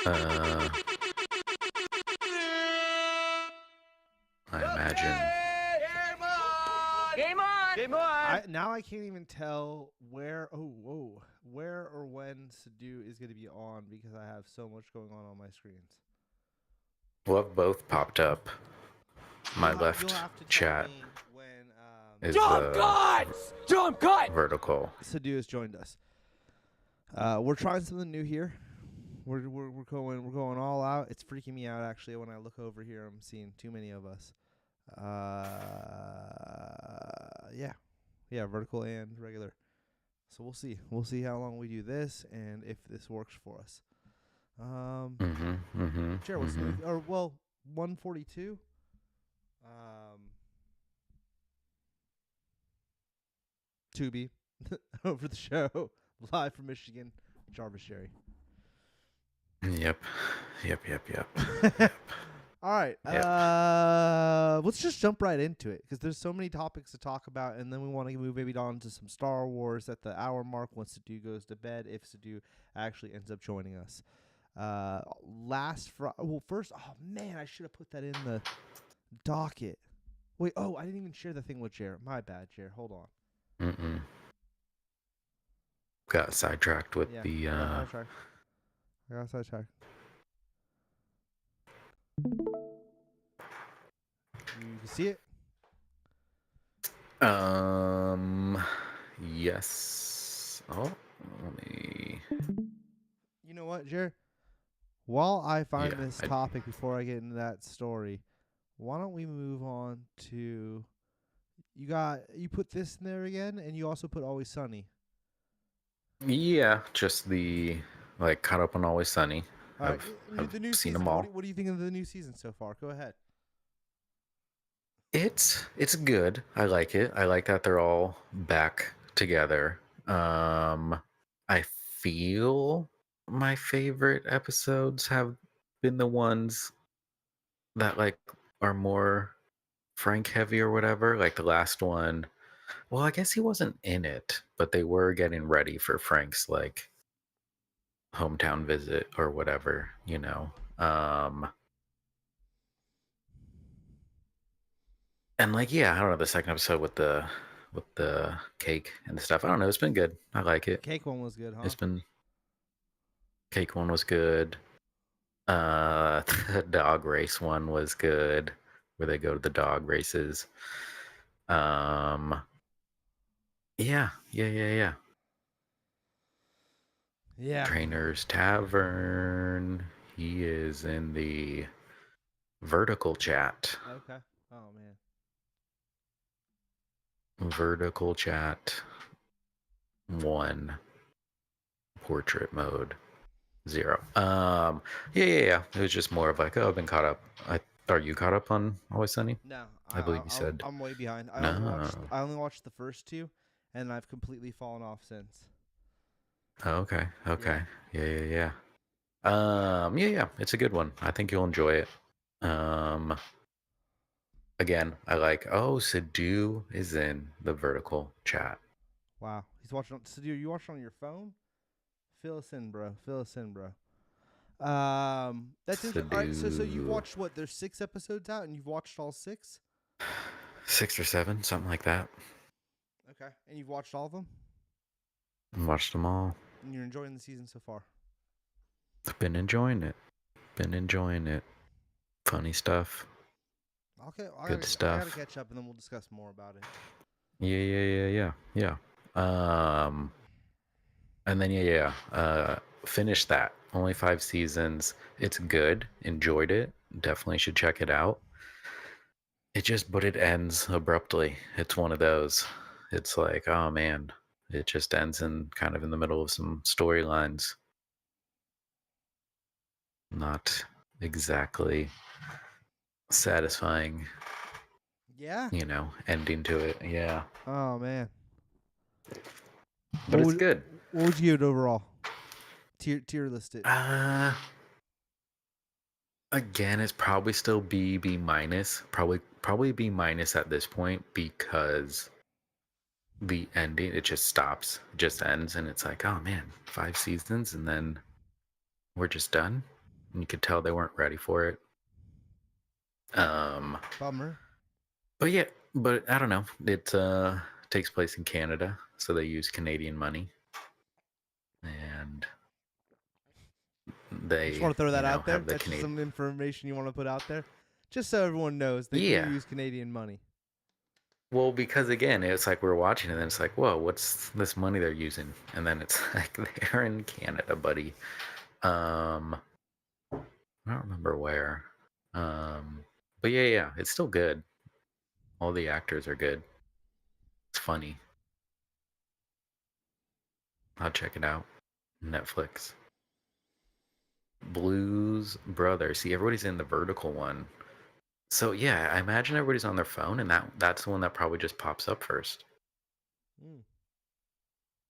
Uh, I imagine. Game on! Game on! Now I can't even tell where. Oh, whoa, where or when Sadu is going to be on because I have so much going on my screens. Well, both popped up. My You'll left have to tell chat me when is Jump cuts! Jump cut! vertical. Sadu has joined us. We're trying something new here. We're going all out. It's freaking me out actually. When I look over here, I'm seeing too many of us. Yeah, vertical and regular. So we'll see. We'll see how long we do this and if this works for us. Chair, what's new? Or 142. Tubi, over the show, live from Michigan, Jarvis Sherry. Yep. All right. Let's just jump right into it because there's so many topics to talk about, and then we want to move maybe on to some Star Wars at the hour mark once Sadu goes to bed, if Sadu actually ends up joining us. First, oh man, I should have put that in the docket. Wait, I didn't even share the thing with Jared. My bad, Jared. Hold on. Got sidetracked with I got sidetracked. You can see it? Yes. Oh, let me. You know what, Jared? While I find this topic before I get into that story, why don't we move on to you put this in there again, and you also put Always Sunny. Yeah, just the caught up on Always Sunny. All right, I've the new seen season. them all. What do you think of the new season so far? Go ahead. It's good. I like it. I like that they're all back together. I feel my favorite episodes have been the ones that are more Frank heavy or whatever. Like the last one. Well, I guess he wasn't in it, but they were getting ready for Frank's hometown visit or whatever, And I don't know, the second episode with the cake and the stuff. I don't know, it's been good. I like it. The cake one was good, huh? Cake one was good. The dog race one was good, where they go to the dog races. Yeah. Yeah. Trainer's Tavern. He is in the vertical chat. Okay. Oh man. Vertical chat 1. Portrait mode 0. Yeah. It was just more of I've been caught up. Are you caught up on Always Sunny? No, I believe you said. I'm way behind. I only watched the first 2, and I've completely fallen off since. Oh, okay. Yeah. Yeah. It's a good one. I think you'll enjoy it. Again, I like. Oh, Sadu is in the vertical chat. Wow, he's watching. So, you watching on your phone? Fill us in, bro. That's interesting. All right, so you've watched what? There's 6 episodes out, and you've watched all 6. 6 or 7, something like that. Okay, and you've watched all of them. Watched them all. And you're enjoying the season so far. I've been enjoying it. Funny stuff. Okay, good stuff. I gotta catch up, and then we'll discuss more about it. Yeah. And then finish that. Only 5 seasons. It's good. Enjoyed it. Definitely should check it out. But it ends abruptly. It's one of those. It's like, oh man, it just ends in kind of in the middle of some storylines. Not exactly satisfying. Yeah. Ending to it. Yeah. Oh man. But it's good. What would you give it overall? Tier list it. Again, it's probably still B minus. Probably B minus at this point because the ending, it just stops. It just ends and it's like, oh man, 5 seasons and then we're just done. You could tell they weren't ready for it. Bummer. But yeah, but I don't know. It takes place in Canada, so they use Canadian money, and You just they, want to throw that out there? have the That's just Canadian. some information you want to put out there, just so everyone knows they do Yeah. use Canadian money. Well, because again, it's like we're watching it, and it's like, whoa, what's this money they're using? And then it's like they're in Canada, buddy. I don't remember where. But yeah, it's still good. All the actors are good. It's funny. I'll check it out. Netflix. Blues Brothers. See, everybody's in the vertical one. So yeah, I imagine everybody's on their phone, and that's the one that probably just pops up first. Mm.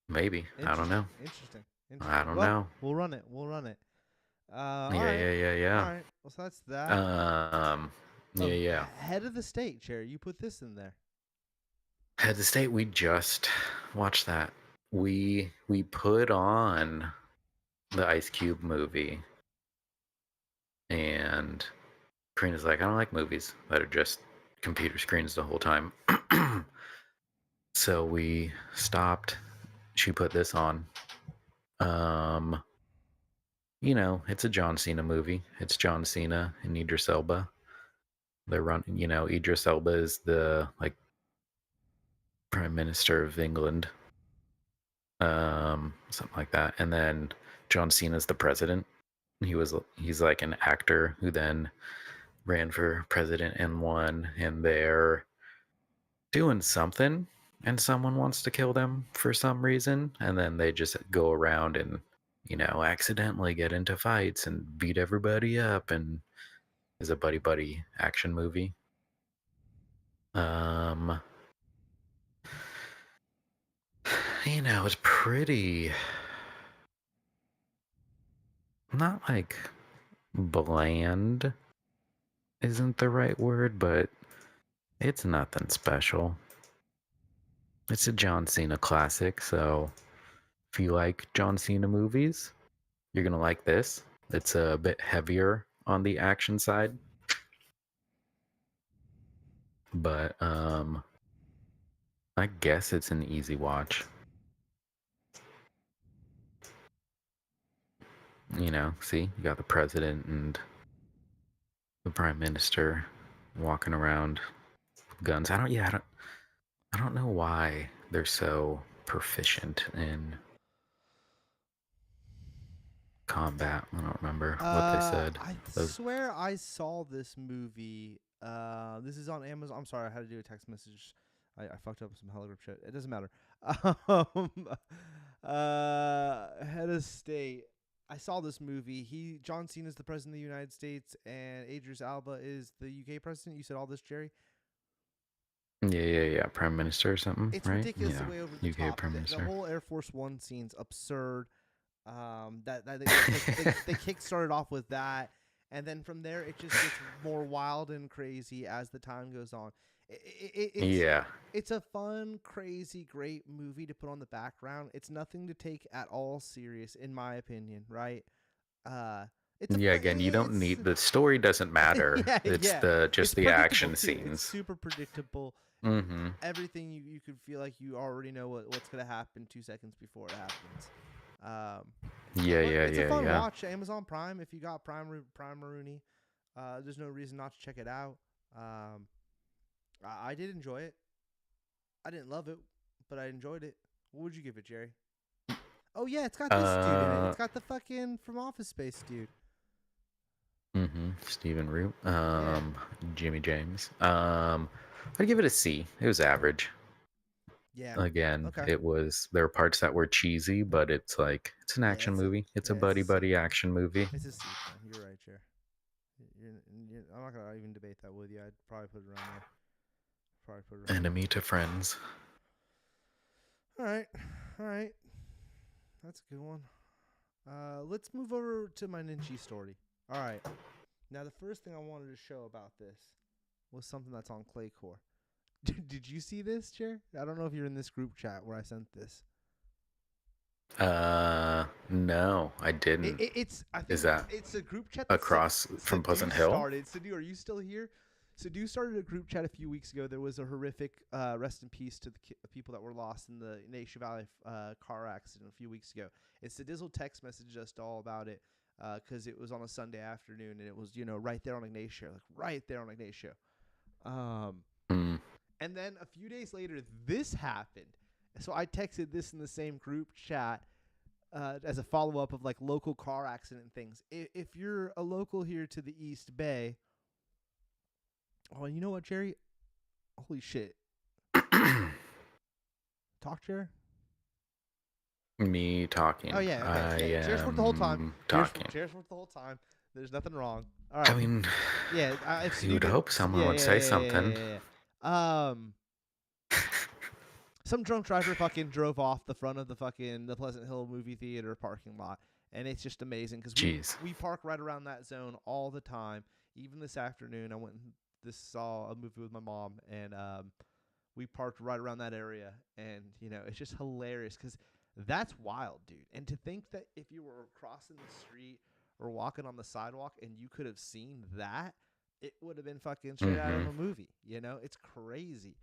Maybe. I don't know. Interesting. I don't Well, know. we'll run it. All Yeah, right. yeah. All right. Well, so that's that. Yeah. Head of the state, Cherry. You put this in there. Head to State, we just watched that. We put on the Ice Cube movie, and Karina's like, I don't like movies that are just computer screens the whole time. So we stopped. She put this on. Um, it's a John Cena movie. It's John Cena and Idris Elba. They're running. Idris Elba is the like Prime Minister of England, something like that, and then John Cena's the president. He's like an actor who then ran for president and won, and they're doing something, and someone wants to kill them for some reason, and then they just go around and accidentally get into fights and beat everybody up, and is a buddy action movie. It's pretty, not like bland isn't the right word, but it's nothing special. It's a John Cena classic, so if you like John Cena movies, you're gonna like this. It's a bit heavier on the action side, but I guess it's an easy watch. See, you got the president and the prime minister walking around with guns. I don't know why they're so proficient in combat. I don't remember what they said. I swear I saw this movie. This is on Amazon. I'm sorry, I had to do a text message. I fucked up some Telegram shit. It doesn't matter. Um, Head of State. I saw this movie. John Cena is the president of the United States, and Idris Elba is the UK president. You said all this, Jerry? Yeah. Prime Minister or something, It's right? ridiculous Yeah. the way over the UK top. Prime The Minister. whole Air Force One scene's absurd. They kick started off with that, and then from there it just gets more wild and crazy as the time goes on. It's a fun, crazy, great movie to put on the background. It's nothing to take at all serious, in my opinion. Right? Again, you don't need the story. Doesn't matter. It's it's the action too. scenes. It's super predictable. Mm-hmm. Everything you could feel like you already know what's gonna happen 2 seconds before it happens. It's a fun watch. Amazon Prime. If you got Prime Rooney, there's no reason not to check it out. I did enjoy it. I didn't love it, but I enjoyed it. What would you give it, Jerry? Oh yeah, it's got this dude in it. It's got the fucking from Office Space dude. Stephen Root. Jimmy James. I'd give it a C. It was average. Yeah. Again, Okay. there were parts that were cheesy, but it's like it's an action movie. It's a buddy action movie. It's a C, man. You're right, Jer. I'm not gonna even debate that with you. I'd probably put it around there. Enemy to friends. All right. That's a good one. Let's move over to my Ninja story. All right. Now, the first thing I wanted to show about this was something that's on Claycore. Did you see this, Jer? I don't know if you're in this group chat where I sent this. No, I didn't. I Is think that it's a group chat that across from Sadu Pleasant Hill? started. Sadu, are you still here? Sadu started a group chat a few weeks ago. There was a horrific rest in peace to the people that were lost in the Nation Valley car accident a few weeks ago. And Sadizzle text messaged us all about it because it was on a Sunday afternoon and it was right there on Ignacio, like right there on Ignacio. Mm. And then a few days later, this happened. So I texted this in the same group chat as a follow-up of like local car accident things. If you're a local here to the East Bay, oh, you know what, Jerry? Holy shit. Talk, Jerry? Me talking. Oh, yeah, okay. I Yeah, Jerry's worked the whole time. am talking. Jerry's worked the whole time. There's nothing wrong. All right. I mean, Yeah, if you would hope someone would say something. Some drunk driver fucking drove off the front of the Pleasant Hill movie theater parking lot, and it's just amazing because we park right around that zone all the time. Even this afternoon, I went and saw a movie with my mom, and we parked right around that area, and it's just hilarious because that's wild, dude. And to think that if you were crossing the street or walking on the sidewalk and you could have seen that, it would have been fucking straight out of a movie. It's crazy.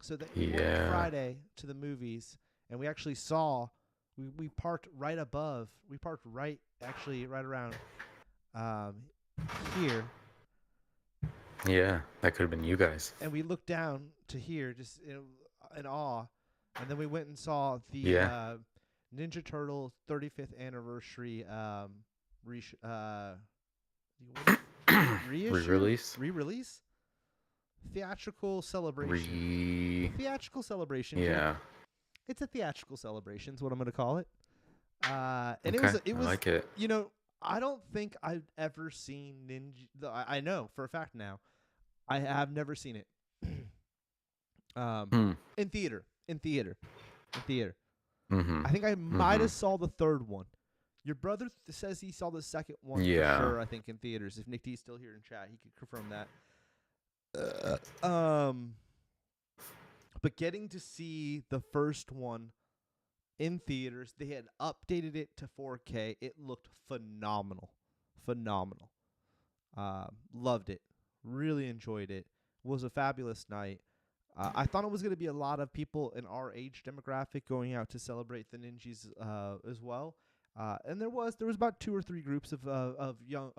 So that we went Friday to the movies, and we actually saw. We parked right above. We parked right around here. Yeah, that could have been you guys. And we looked down to here, just in awe. And then we went and saw the Ninja Turtle 35th anniversary re-release. Theatrical celebration. Theatrical celebration. Yeah. It's a theatrical celebration is what I'm going to call it. And okay. it was I like it. I don't think I've ever seen Ninja. I know for a fact now. I have never seen it. In theater. Mm-hmm. I think I might have saw the third one. Your brother says he saw the second one for sure, I think, in theaters. If Nick D's still here in chat, he could confirm that. But getting to see the first one in theaters, they had updated it to 4K. It looked phenomenal. Loved it. Really enjoyed it. Was a fabulous night. I thought it was going to be a lot of people in our age demographic going out to celebrate the Ninjas as well. And there was about 2 or 3 groups of young.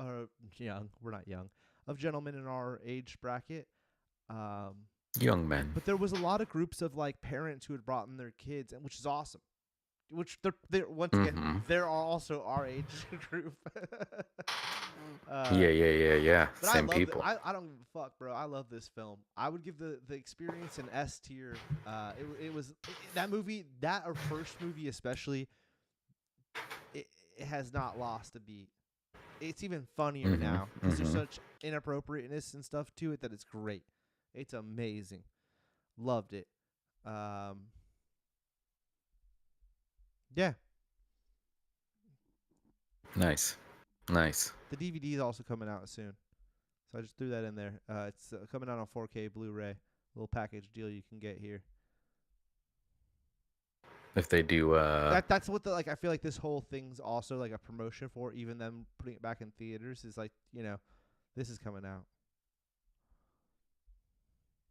We're not young. Of gentlemen in our age bracket. Young men. But there was a lot of groups of like parents who had brought in their kids, and which is awesome. Which they're once again, they're also our age group. Yeah. But Same people. I don't give a fuck, bro. I love this film. I would give the experience an S tier. It was that movie, that our first movie especially. It has not lost a beat. It's even funnier now because there's such inappropriateness and stuff to it that it's great. It's amazing. Loved it. Yeah. Nice. The DVD is also coming out soon. So I just threw that in there. It's coming out on 4K Blu-ray. Little package deal you can get here. If they do that's what I feel like this whole thing's also like a promotion for, even them putting it back in theaters is like, this is coming out.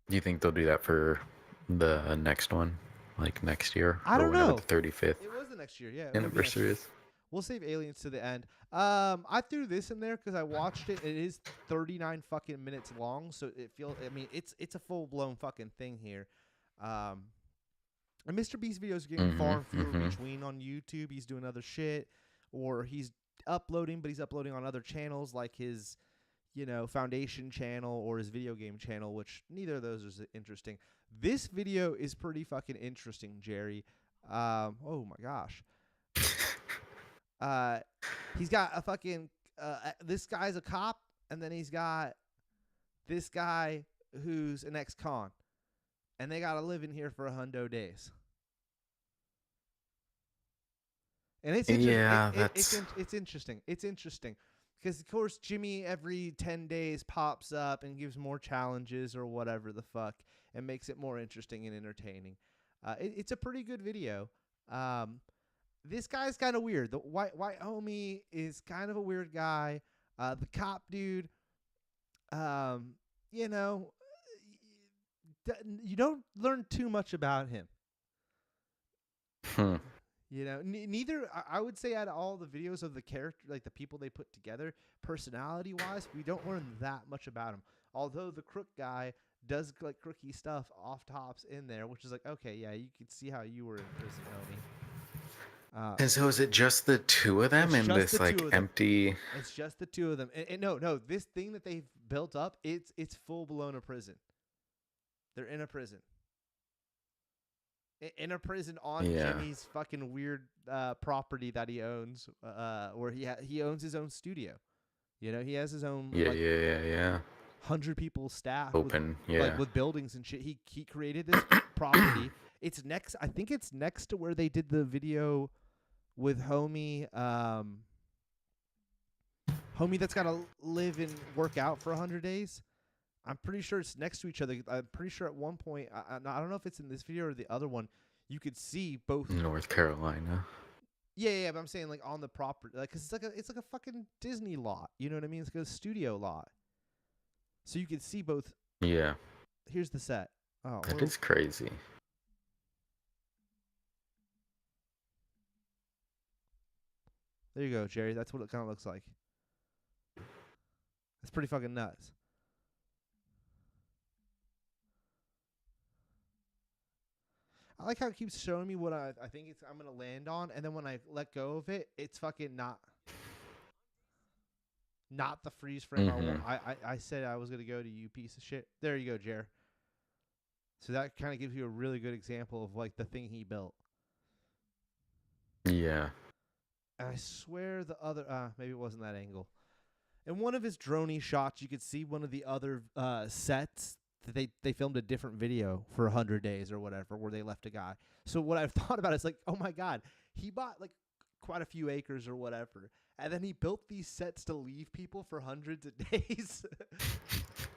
Do you think they'll do that for the next one? Like next year? I don't know. The 35th It was the next year, yeah. anniversary is. We'll save Aliens to the end. I threw this in there because I watched it. It is 39 fucking minutes long, so it feels. I mean, it's a full blown fucking thing here. And Mr. Beast videos are getting far and fewer between on YouTube. He's doing other shit, or he's uploading, but he's uploading on other channels like his, Foundation channel or his video game channel, which neither of those is interesting. This video is pretty fucking interesting, Jerry. Oh my gosh. He's got a fucking this guy's a cop, and then he's got this guy who's an ex-con, and they gotta live in here for 100 days. And it's interesting. Yeah, it's interesting. It's interesting because of course Jimmy every 10 days pops up and gives more challenges or whatever the fuck, and makes it more interesting and entertaining. It's a pretty good video. This guy's kind of weird. The white homie is kind of a weird guy. The cop dude, you know, you don't learn too much about him. You know, neither. I would say out of all the videos of the character, like the people they put together, personality-wise, we don't learn that much about him. Although the crook guy does like crooky stuff off tops in there, which is like, okay, yeah, you could see how you were in prison, homie. And so is it just the two of them in this like empty? It's just the two of them. And no, this thing that they've built up, it's full blown a prison. They're in a prison. In a prison on Jimmy's fucking weird property that he owns, where he owns his own studio. You know, he has his own 100 people staff open, with buildings and shit. He created this property. It's next. I think it's next to where they did the video with homie. Homie that's got to live and work out for 100 days. I'm pretty sure it's next to each other. I'm pretty sure at one point, I don't know if it's in this video or the other one, you could see both. North Carolina. Yeah, but I'm saying like on the property, like, cause it's like a fucking Disney lot. You know what I mean? It's like a studio lot. So you could see both. Yeah. Here's the set. Oh, that is crazy. There you go, Jerry. That's what it kind of looks like. It's pretty fucking nuts. I like how it keeps showing me what I think I'm gonna land on, and then when I let go of it, it's fucking not the freeze frame I want. I said I was gonna go to, you piece of shit. There you go, Jer. So that kind of gives you a really good example of like the thing he built. Yeah. And I swear the other maybe it wasn't that angle. In one of his droney shots, you could see one of the other sets that they filmed a different video for 100 days or whatever, where they left a guy. So what I've thought about is like, oh my God, he bought like quite a few acres or whatever, and then he built these sets to leave people for hundreds of days.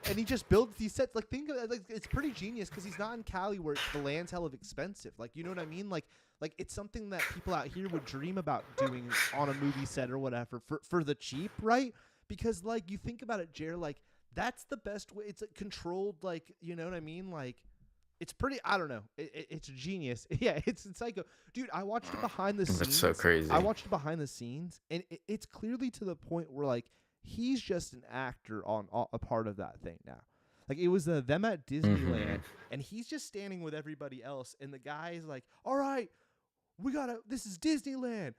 And he just builds these sets. Like, think of it, like, it's pretty genius because he's not in Cali where the land's hell of expensive. Like, you know what I mean? Like it's something that people out here would dream about doing on a movie set or whatever for the cheap, right? Because like you think about it, Jer, like that's the best way. It's a controlled, like, you know what I mean? Like it's pretty, I don't know. It's genius. Yeah, it's psycho. Dude, I watched it behind the scenes. That's so crazy. I watched it behind the scenes, and it's clearly to the point where like he's just an actor on a part of that thing now. Like it was them at Disneyland, and he's just standing with everybody else, and the guy's like, "All right, this is Disneyland.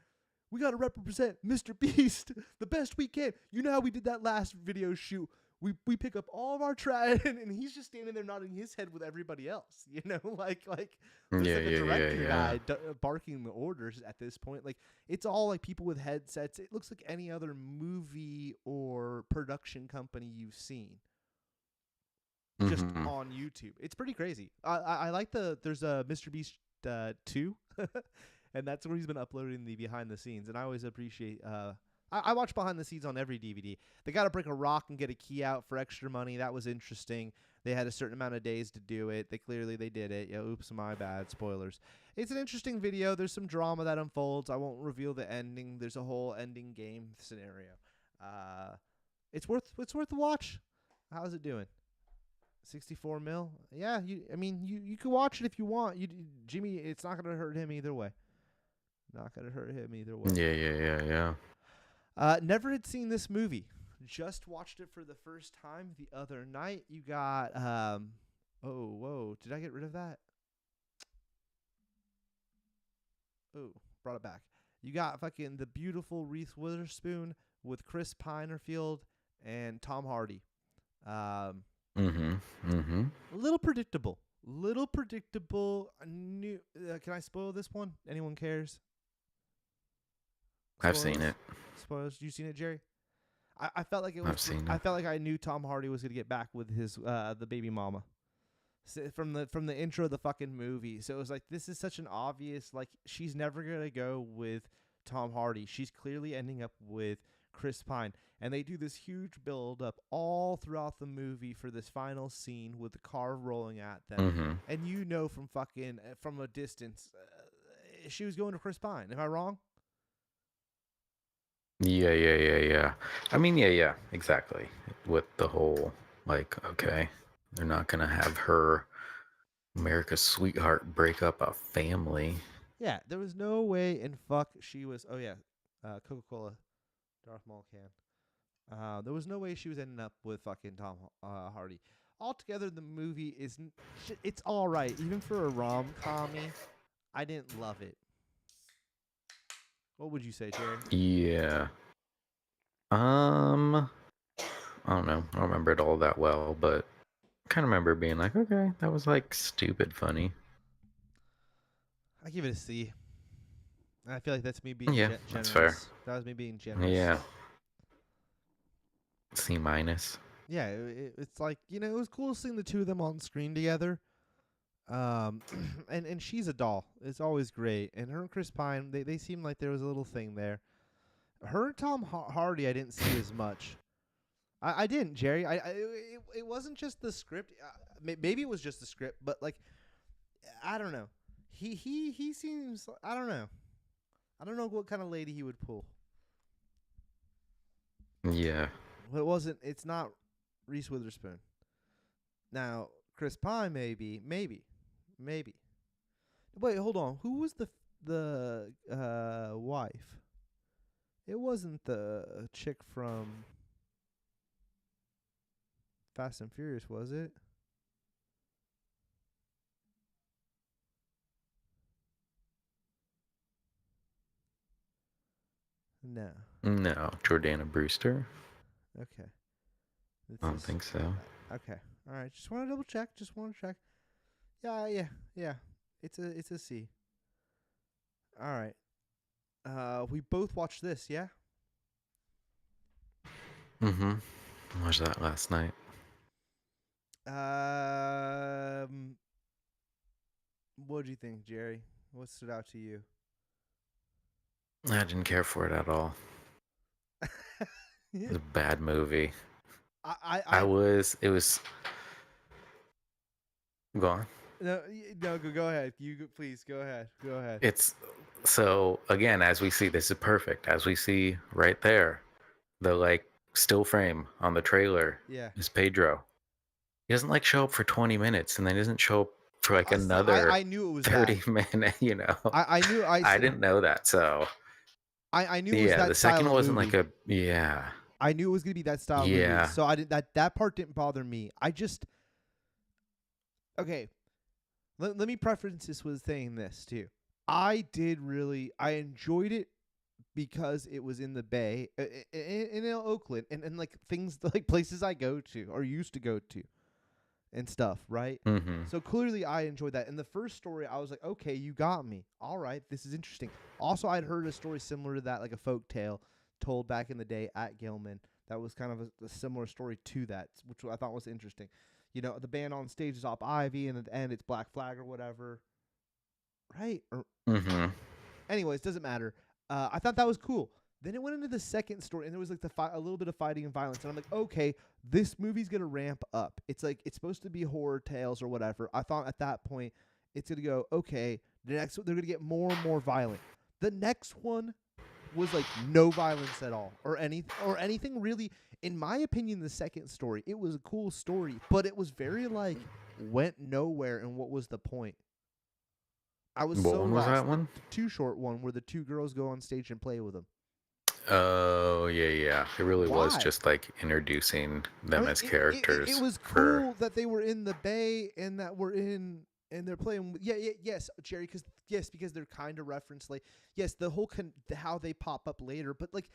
We gotta represent Mr. Beast the best we can. You know how we did that last video shoot? We pick up all of our trash," and he's just standing there nodding his head with everybody else. You know, like there's like a director guy barking the orders at this point. Like it's all like people with headsets. It looks like any other movie or production company you've seen. Just on YouTube. It's pretty crazy. I like there's a Mr. Beast 2. And that's where he's been uploading the behind the scenes. And I always appreciate I watch behind the scenes on every DVD. They got to break a rock and get a key out for extra money. That was interesting. They had a certain amount of days to do it. They did it. Yeah, oops, my bad. Spoilers. It's an interesting video. There's some drama that unfolds. I won't reveal the ending. There's a whole ending game scenario. It's worth the watch. How's it doing? 64 mil? Yeah, you can watch it if you want. Jimmy, it's not gonna hurt him either way. Not gonna hurt him either way. Yeah. Never had seen this movie. Just watched it for the first time the other night. You got whoa, did I get rid of that? Oh, brought it back. You got fucking the beautiful Reese Witherspoon with Chris Pinerfield and Tom Hardy. A little predictable. Can I spoil this one? Anyone cares? I've seen it. Spoilers. You seen it, Jerry? I felt like it was. I've seen it. I felt like I knew Tom Hardy was gonna get back with his the baby mama. From the intro of the fucking movie. So it was like, this is such an obvious, like, she's never gonna go with Tom Hardy. She's clearly ending up with Chris Pine. And they do this huge build up all throughout the movie for this final scene with the car rolling at them. And you know from a distance, she was going to Chris Pine. Am I wrong? Yeah. I mean, yeah, exactly. With the whole, like, okay, they're not gonna have her America's sweetheart break up a family. Yeah, there was no way in fuck she was. Oh yeah, Coca-Cola, Darth Maul can. There was no way she was ending up with fucking Tom Hardy. Altogether, the movie it's all right, even for a rom-commy. I didn't love it. What would you say, Jerry? Yeah. I don't know. I don't remember it all that well, but I kind of remember being like, okay, that was like stupid funny. I give it a C. I feel like that's me being Yeah, that's fair. generous. That was me being generous. Yeah. C minus. Yeah, it's like, it was cool seeing the two of them on screen together. And she's a doll. It's always great. And her and Chris Pine, they seemed like there was a little thing there. Her and Tom Hardy, I didn't see as much. I didn't, Jerry. It wasn't just the script. Maybe it was just the script, but like, I don't know. He seems. I don't know. I don't know what kind of lady he would pull. Yeah. But it wasn't. It's not Reese Witherspoon. Now Chris Pine, maybe. Wait, hold on. Who was the wife? It wasn't the chick from Fast and Furious, was it? No. No. Jordana Brewster? Okay. I don't think so. Okay. All right. Just want to double check. Yeah. It's a C. All right. We both watched this, yeah? Mm-hmm. Watched that last night. What do you think, Jerry? What stood out to you? I didn't care for it at all. It was a bad movie. It was. Go on. No, go ahead. Please go ahead. It's so again, as we see, this is perfect. As we see right there, the like still frame on the trailer is Pedro. He doesn't like show up for 20 minutes and then doesn't show up for like another I knew it was 30 that. minutes, I knew I didn't know that. So I knew it was that the style second of wasn't movie. like a I knew it was gonna be that style of movie. So I did that part didn't bother me. Okay. Let me preference this with saying this too. I enjoyed it because it was in the Bay, in Oakland, and like things like places I go to or used to go to, and stuff, right? Mm-hmm. So clearly I enjoyed that. In the first story, I was like, okay, you got me. All right, this is interesting. Also, I'd heard a story similar to that, like a folk tale told back in the day at Gilman. That was kind of a similar story to that, which I thought was interesting. The band on stage is Op Ivy, and at the end it's Black Flag or whatever, right? Anyways, doesn't matter. I thought that was cool. Then it went into the second story, and there was like a little bit of fighting and violence, and I'm like, okay, this movie's gonna ramp up. It's like it's supposed to be horror tales or whatever. I thought at that point it's gonna go, okay, they're gonna get more and more violent. The next one was like no violence at all, or anything really. In my opinion, the second story, it was a cool story, but it was very like went nowhere. And what was the point? I was What so one was lost. that one? The Too Short one, where the two girls go on stage and play with them. Oh yeah. It really was just like introducing them as characters. It was cool that they were in the Bay and that we're in and they're playing. Yes, Jerry, because they're kind of referenced like the whole how they pop up later, but like.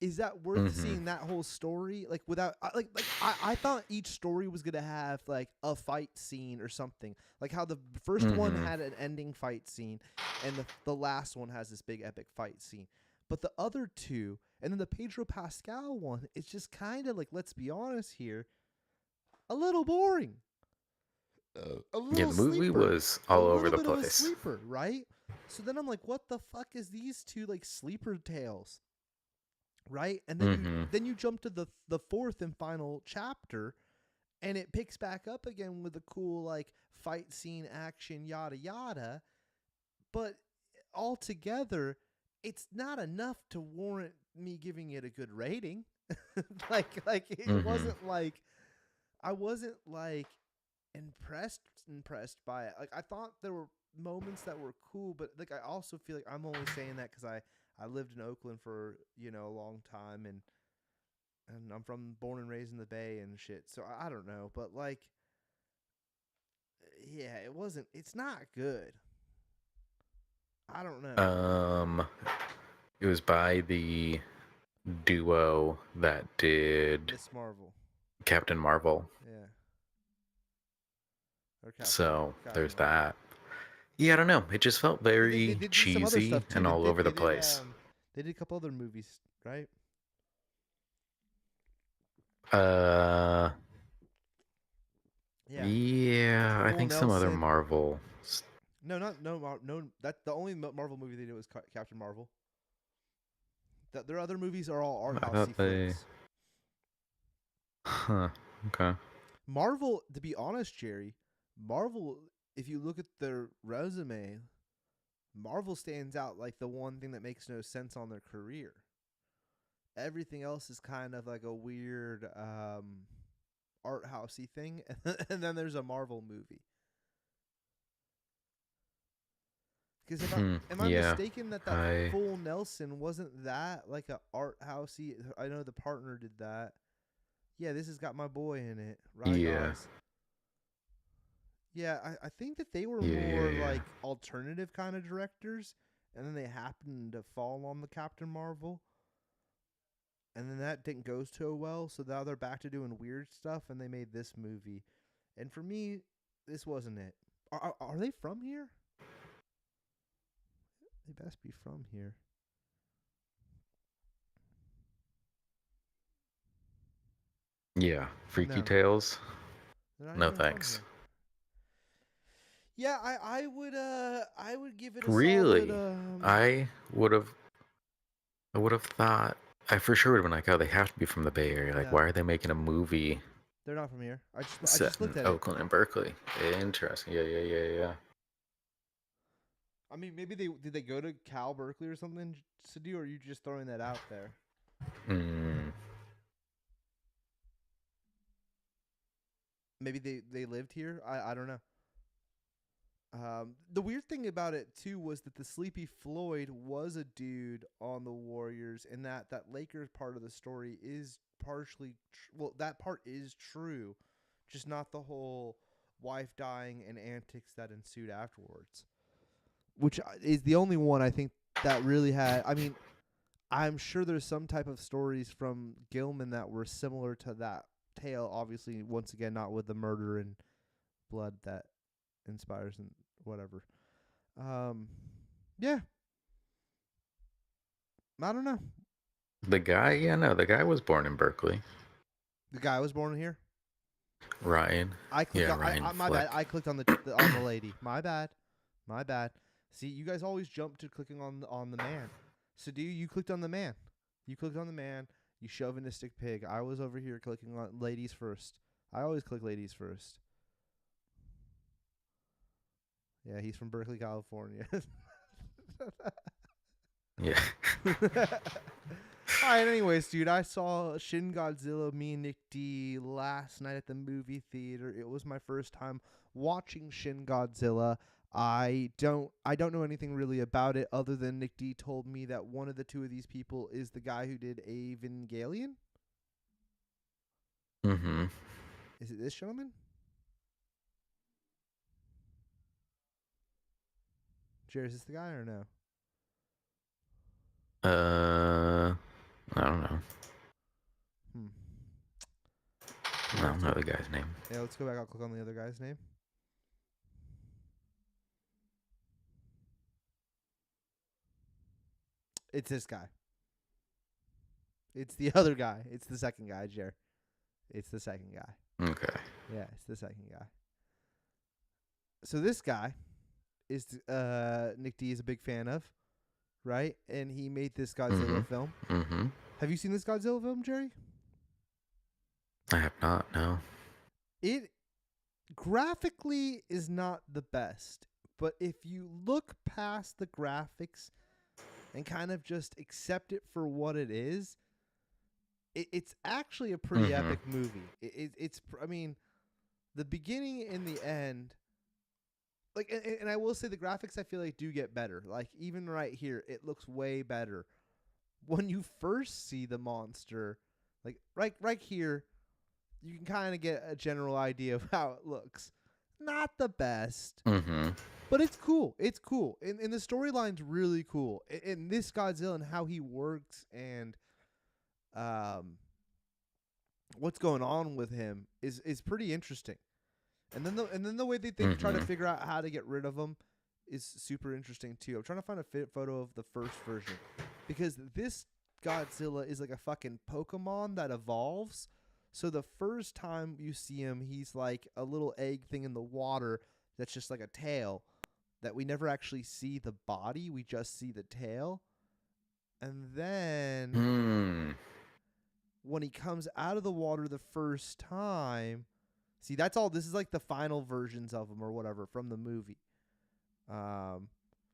Is that worth seeing that whole story? Like without I thought each story was gonna have like a fight scene or something. Like how the first one had an ending fight scene, and the last one has this big epic fight scene. But the other two, and then the Pedro Pascal one, it's just kind of like, let's be honest here, a little boring. A little the movie sleeper. was all over the A little bit of a place. sleeper, right? So then I'm like, what the fuck is these two like sleeper tales? Right, and then you jump to the fourth and final chapter, and it picks back up again with a cool like fight scene, action, yada yada. But altogether, it's not enough to warrant me giving it a good rating. like it wasn't like I wasn't like impressed by it. Like I thought there were moments that were cool, but like I also feel like I'm only saying that because I lived in Oakland for a long time, and I'm born and raised in the Bay and shit. So I don't know, but like, yeah, it's not good. I don't know. It was by the duo that did Miss Marvel. Captain Marvel. Yeah. So there's Marvel. that. Yeah, I don't know. It just felt very They did some other cheesy stuff too. and all over the place. They did a couple other movies, right? Yeah, I think some other Marvel. No. That the only Marvel movie they did was Captain Marvel. Their other movies are all art house flicks. Huh. Okay. Marvel, to be honest, Jerry, Marvel, if you look at their resume, Marvel stands out like the one thing that makes no sense on their career. Everything else is kind of like a weird art housey thing, and then there's a Marvel movie. Because am I mistaken that Full Nelson wasn't that like a art housey? I know The Partner did that. Yeah, this has got my boy in it, right? Yeah. Oz? Yeah, I think that they were more like alternative kind of directors, and then they happened to fall on the Captain Marvel. And then that didn't go so well, so now they're back to doing weird stuff, and they made this movie. And for me, this wasn't it. Are they from here? They best be from here. Yeah, Freaky Tales. No thanks. Yeah, I would give it a really? solid. I would have thought. I for sure would have been like, oh, they have to be from the Bay Area. Like, why are they making a movie? They're not from here. I just looked at Oakland and Berkeley. Interesting. Yeah. I mean, maybe did they go to Cal Berkeley or something to do, or are you just throwing that out there? Maybe they lived here. I don't know. The weird thing about it too was that the Sleepy Floyd was a dude on the Warriors, and that Lakers part of the story is partially that part is true, just not the whole wife dying and antics that ensued afterwards, which is the only one I think that really had. I mean, I'm sure there's some type of stories from Gilman that were similar to that tale. Obviously, once again, not with the murder and blood that inspires and whatever. Yeah. I don't know. The guy was born in Berkeley. The guy was born here? Ryan. Ryan. My bad. I clicked on the lady. My bad. See, you guys always jump to clicking on the man. So you clicked on the man. You clicked on the man. You chauvinistic pig. I was over here clicking on ladies first. I always click ladies first. Yeah, he's from Berkeley, California. Yeah. All right, anyways, dude, I saw Shin Godzilla, me and Nick D, last night at the movie theater. It was my first time watching Shin Godzilla. I don't know anything really about it other than Nick D told me that one of the two of these people is the guy who did Evangelion. Mm-hmm. Is it this gentleman? Jerry, is this the guy or no? I don't know. I don't know the guy's name. Yeah, let's go back. I'll click on the other guy's name. It's this guy. It's the other guy. It's the second guy, Jer. It's the second guy. Okay. Yeah, it's the second guy. So this guy is Nick D is a big fan of, right? And he made this Godzilla film. Mm-hmm. Have you seen this Godzilla film, Jerry? I have not, no. It graphically is not the best, But if you look past the graphics and kind of just accept it for what it is, it's actually a pretty epic movie. I mean, the beginning and the end, like, and I will say the graphics I feel like do get better. Like even right here, it looks way better. When you first see the monster, like right here, you can kind of get a general idea of how it looks. Not the best, but it's cool. It's cool, and the storyline's really cool. And this Godzilla and how he works and what's going on with him is pretty interesting. And then the way that they try to figure out how to get rid of him is super interesting too. I'm trying to find a photo of the first version because this Godzilla is like a fucking Pokemon that evolves. So the first time you see him, he's like a little egg thing in the water that's just like a tail that we never actually see the body. We just see the tail. And then when he comes out of the water the first time, see, that's all. This is like the final versions of him or whatever from the movie. Yeah,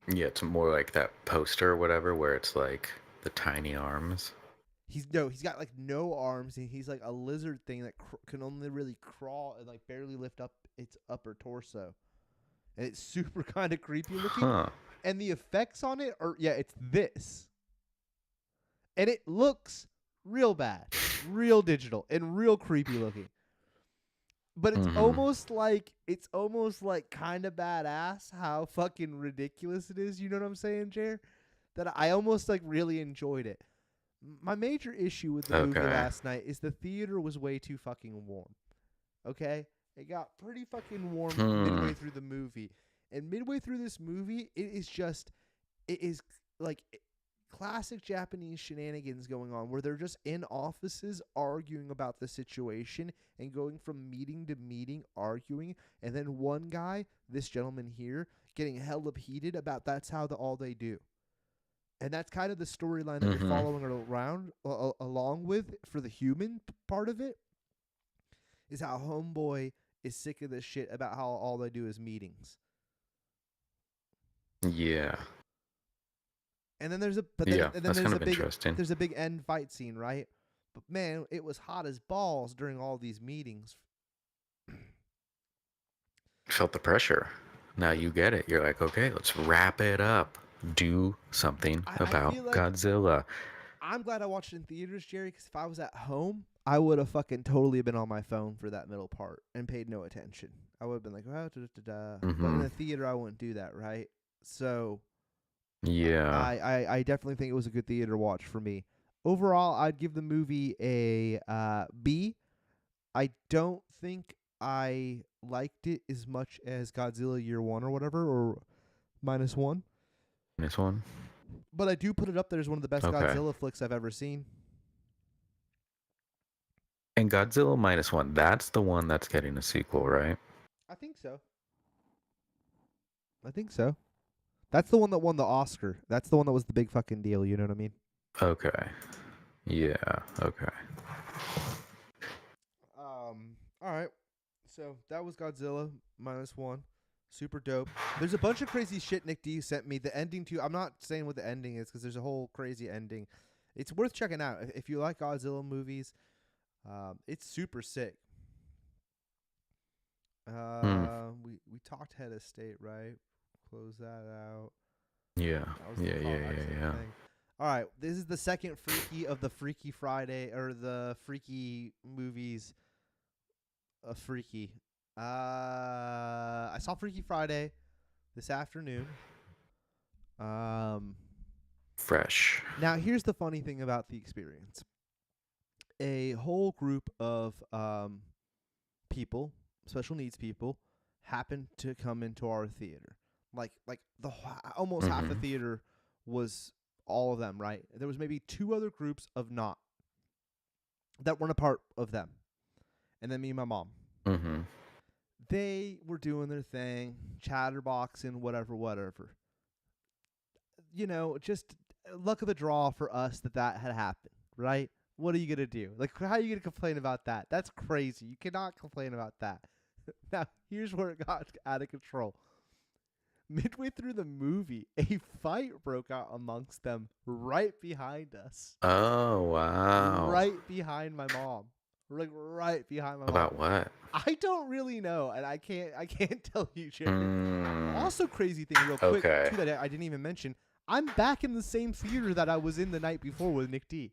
it's more like that poster or whatever where it's like the tiny arms. He's got like no arms, and he's like a lizard thing that can only really crawl and like barely lift up its upper torso, and it's super kind of creepy looking. And the effects on it are it's this, and it looks real bad, real digital, and real creepy looking. But it's almost like kind of badass how fucking ridiculous it is. You know what I'm saying, Jer? That I almost like really enjoyed it. My major issue with the movie last night is the theater was way too fucking warm. Okay? It got pretty fucking warm midway through the movie. And midway through this movie, it is like classic Japanese shenanigans going on where they're just in offices arguing about the situation and going from meeting to meeting arguing. And then one guy, this gentleman here, getting hella heated about that's how all they do. And that's kind of the storyline that you're following around along with for the human part of it is how Homeboy is sick of this shit about how all they do is meetings. Yeah. And then there's a there's a big end fight scene, right? But man, it was hot as balls during all these meetings. Felt the pressure. Now you get it. You're like, okay, let's wrap it up. Do something about like Godzilla. I'm glad I watched it in theaters, Jerry, because if I was at home, I would have fucking totally been on my phone for that middle part and paid no attention. I would have been like, oh, But in the theater, I wouldn't do that, right? So, yeah, I definitely think it was a good theater watch for me. Overall, I'd give the movie a B. I don't think I liked it as much as Godzilla Year One or whatever, or -1. This one. But I do put it up there as one of the best Godzilla flicks I've ever seen. And Godzilla -1, that's the one that's getting a sequel, right? I think so. That's the one that won the Oscar. That's the one that was the big fucking deal, you know what I mean? Okay. Yeah, okay. All right. So that was Godzilla -1. Super dope. There's a bunch of crazy shit Nick D sent me. The ending too. I'm not saying what the ending is because there's a whole crazy ending. It's worth checking out if you like Godzilla movies. It's super sick. We talked Head of State, right? Close that out. Yeah. Yeah. All right, this is the second freaky of the Freaky Friday or the freaky movies. Freaky. I saw Freaky Friday this afternoon. Fresh. Now, here's the funny thing about the experience. A whole group of people, special needs people, happened to come into our theater. Like the almost half the theater was all of them, right? There was maybe 2 other groups of not that weren't a part of them. And then me and my mom. They were doing their thing, chatterboxing, whatever. You know, just luck of the draw for us that had happened, right? What are you going to do? Like, how are you going to complain about that? That's crazy. You cannot complain about that. Now, here's where it got out of control. midway through the movie, a fight broke out amongst them right behind us. Oh, wow. Right behind my mom. Like right behind my mom. About what? I don't really know, and I can't tell you, Jared. Also, crazy thing, real quick, too, that I didn't even mention. I'm back in the same theater that I was in the night before with Nick D.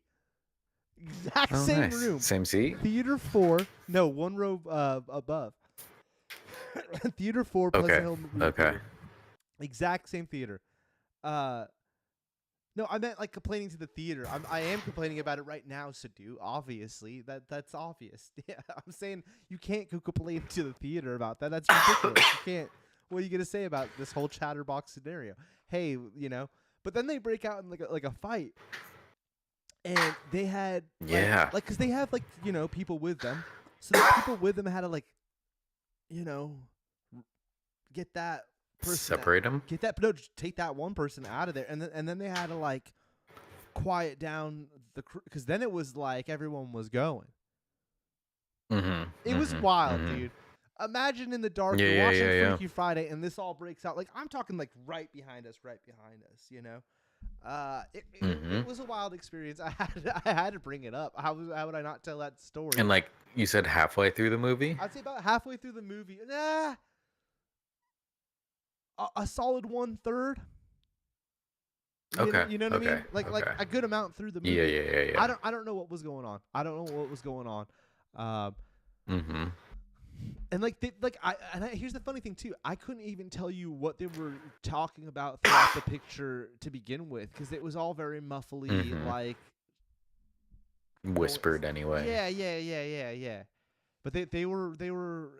Exact same room. Same seat? Theater 4. No, one row above. Theater 4, Pleasant Hill movie theater. Exact same theater. No, I meant like complaining to the theater. I am complaining about it right now, Sadu. Obviously, that's obvious. Yeah, I'm saying you can't go complain to the theater about that. That's ridiculous. You can't. What are you gonna say about this whole chatterbox scenario? Hey, you know. But then they break out in like a fight, and they had like because they have like people with them, so the people with them had to like get that person separate them. Take that one person out of there, and then they had to like quiet down the crew because then it was like everyone was going. It was wild, dude. Imagine in the dark, you're watching Freaky Friday, and this all breaks out. Like I'm talking like right behind us. It was a wild experience. I had to bring it up. How would I not tell that story? And like you said, halfway through the movie. I'd say about halfway through the movie. A solid 1/3. You know what I mean? Like a good amount through the movie. Yeah. I don't know what was going on. And here's the funny thing too. I couldn't even tell you what they were talking about throughout the picture to begin with because it was all very muffly, like whispered anyway. Yeah. But they were.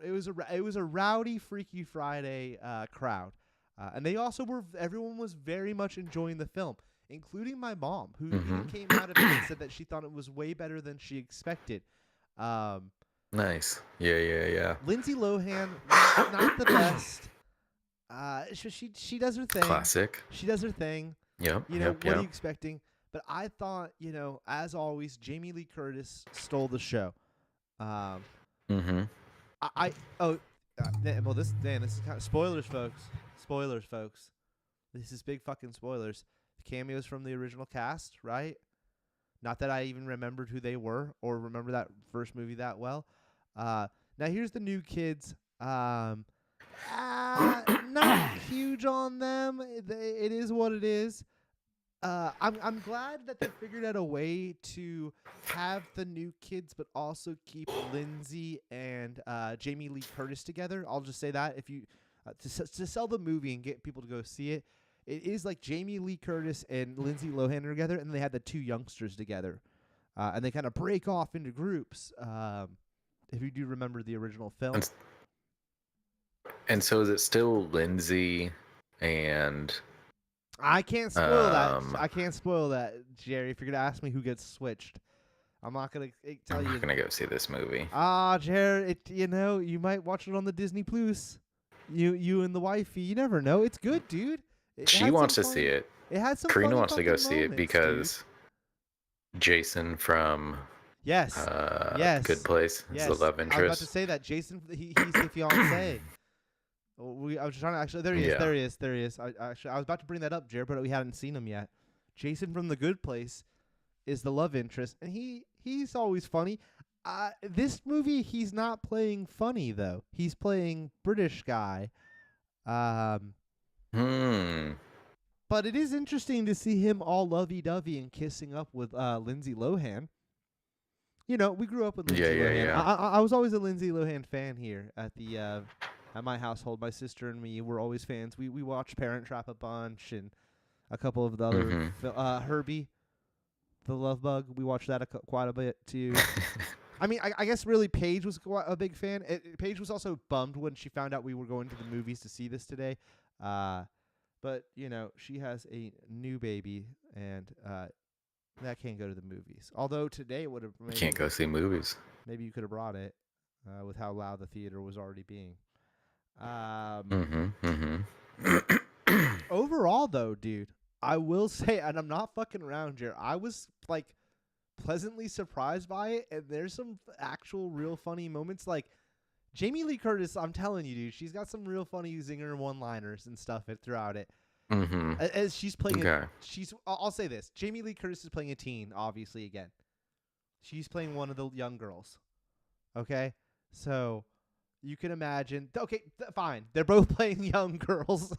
It was a rowdy Freaky Friday crowd, and they also were. Everyone was very much enjoying the film, including my mom, who even came out of it and said that she thought it was way better than she expected. Nice. Yeah. Lindsay Lohan, not the best. She does her thing. Classic. She does her thing. Yep. What are you expecting? But I thought, as always, Jamie Lee Curtis stole the show. Well, this is kind of spoilers, folks. This is big fucking spoilers. The cameos from the original cast, right? Not that I even remembered who they were or remember that first movie that well. Now here's the new kids. Not huge on them. It is what it is. I'm glad that they figured out a way to have the new kids, but also keep Lindsay and Jamie Lee Curtis together. I'll just say that if you to sell the movie and get people to go see it, it is like Jamie Lee Curtis and Lindsay Lohan are together, and they had the two youngsters together, and they kind of break off into groups. If you do remember the original film, and so is it still Lindsay and? I can't spoil that. I can't spoil that, Jerry. If you're gonna ask me who gets switched, I'm not gonna tell you. I'm not gonna go see this movie. Jerry, you might watch it on the Disney Plus. You and the wifey, you never know. It's good, dude. She wants to see it. It had some. Karina wants to go see it because Jason from Yes, Good Place is the love interest. I was about to say that Jason, he's the fiance. I was trying to actually. There he is. I was about to bring that up, Jared, but we hadn't seen him yet. Jason from The Good Place is the love interest, and he's always funny. This movie, he's not playing funny though. He's playing British guy. But it is interesting to see him all lovey-dovey and kissing up with Lindsay Lohan. We grew up with Lindsay Lohan. Yeah. I was always a Lindsay Lohan fan here at my household. My sister and me were always fans. We watched Parent Trap a bunch and a couple of the other Herbie, the Love Bug. We watched that quite a bit too. I mean, I guess really Paige was a big fan. Paige was also bummed when she found out we were going to the movies to see this today. But she has a new baby and that can't go to the movies. Although today would have can't go see movies. Maybe you could have brought it with how loud the theater was already being. Overall, though, dude, I will say, and I'm not fucking around here, I was like pleasantly surprised by it, and there's some actual real funny moments. Like Jamie Lee Curtis, I'm telling you, dude, she's got some real funny zinger one-liners and stuff throughout it. Mm-hmm. As she's playing Okay. I'll say this. Jamie Lee Curtis is playing a teen, obviously, again. She's playing one of the young girls. Okay? So you can imagine. Okay, fine. They're both playing young girls.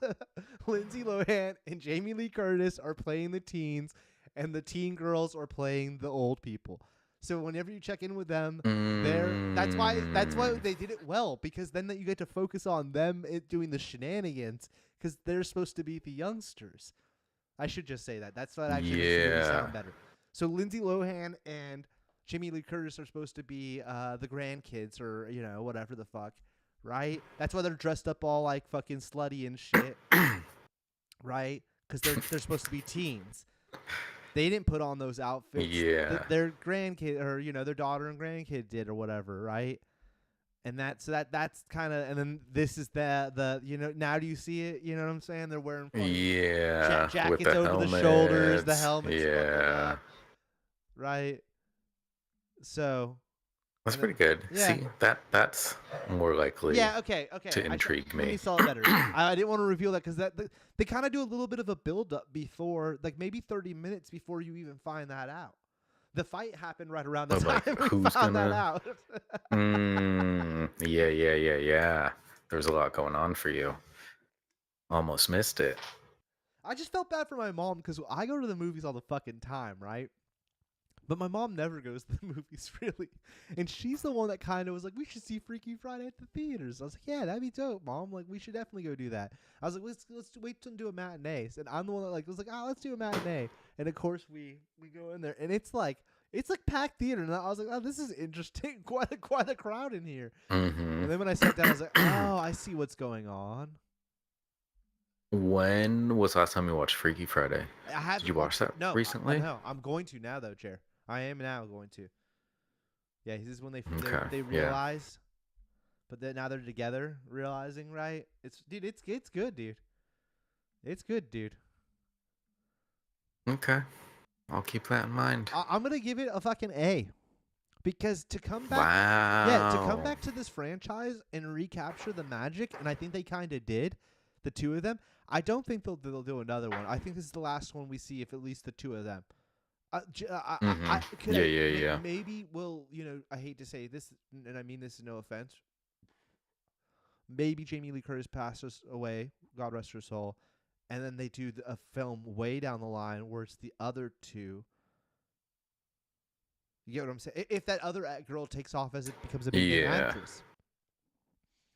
Lindsay Lohan and Jamie Lee Curtis are playing the teens, and the teen girls are playing the old people. So whenever you check in with them, that's why they did it well, because then you get to focus on them doing the shenanigans, because they're supposed to be the youngsters. I should just say that. That's what actually makes the movie sound better. So Lindsay Lohan and Jamie Lee Curtis are supposed to be the grandkids, or whatever the fuck, right? That's why they're dressed up all like fucking slutty and shit, right? Because they're supposed to be teens. They didn't put on those outfits. Yeah. Their grandkid, or their daughter and grandkid did, or whatever, right? And that's kind of, and then this is the now do you see it? You know what I'm saying? They're wearing jackets with the over helmets. the shoulders, the helmets, Yeah. right? So that's pretty good. Yeah. See, that's more likely. Yeah. Okay. To intrigue me. Let me sell it better. I didn't want to reveal that, because they kind of do a little bit of a build up before, like maybe 30 minutes before you even find that out. The fight happened right around the time we found that out. Yeah. There's a lot going on for you. Almost missed it. I just felt bad for my mom, because I go to the movies all the fucking time, right? But my mom never goes to the movies, really. And she's the one that kind of was like, we should see Freaky Friday at the theaters. I was like, yeah, that'd be dope, Mom. Like, we should definitely go do that. I was like, let's wait till do a matinee. And I'm the one that was like, let's do a matinee. And of course we go in there, and it's like packed theater. And I was like, oh, this is interesting. Quite a crowd in here. Mm-hmm. And then when I sat down, I was like, oh, I see what's going on. When was the last time you watched Freaky Friday? Did you watch that recently? No, I'm going to now, though, Chair. I am now going to. Yeah, this is when they realize, but then now they're together, realizing, right? It's good, dude. It's good, dude. Okay, I'll keep that in mind. I'm gonna give it a fucking A, because to come back, to come back to this franchise and recapture the magic, and I think they kind of did, the two of them. I don't think they'll do another one. I think this is the last one we see, if at least the two of them. Maybe we'll, I hate to say this, and I mean this is no offense. Maybe Jamie Lee Curtis passes away, God rest her soul, and then they do a film way down the line where it's the other two. You get what I'm saying? If that other girl takes off as it becomes a big actress.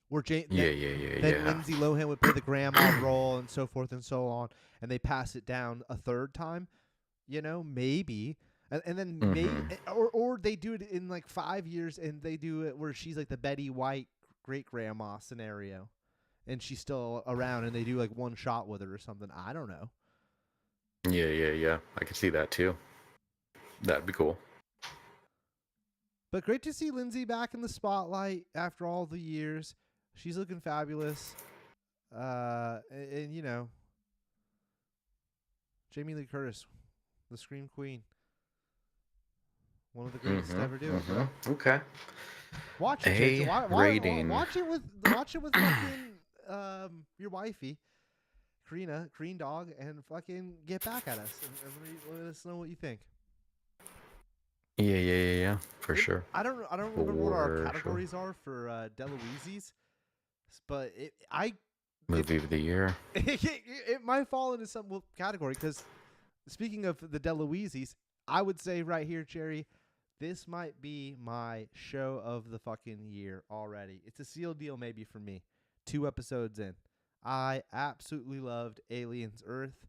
Where then Lindsay Lohan would play the grandma role and so forth and so on, and they pass it down a third time. Maybe, and then maybe, or they do it in like 5 years, and they do it where she's like the Betty White great grandma scenario, and she's still around, and they do like one shot with her or something. I don't know. Yeah. I could see that too. That'd be cool. But great to see Lindsay back in the spotlight after all the years. She's looking fabulous. And Jamie Lee Curtis, the Scream Queen. One of the greatest to ever do it, bro. Okay. Watch it. Rating. Watch it with fucking your wifey, Karina, Green Dog, and fucking get back at us and let us know what you think. Yeah. For sure. I don't remember what our categories are for DeLuise's, but movie of the year. It might fall into some category, because speaking of the DeLuise's, I would say right here, Jerry, this might be my show of the fucking year already. It's a sealed deal maybe for me. 2 episodes in. I absolutely loved Aliens Earth.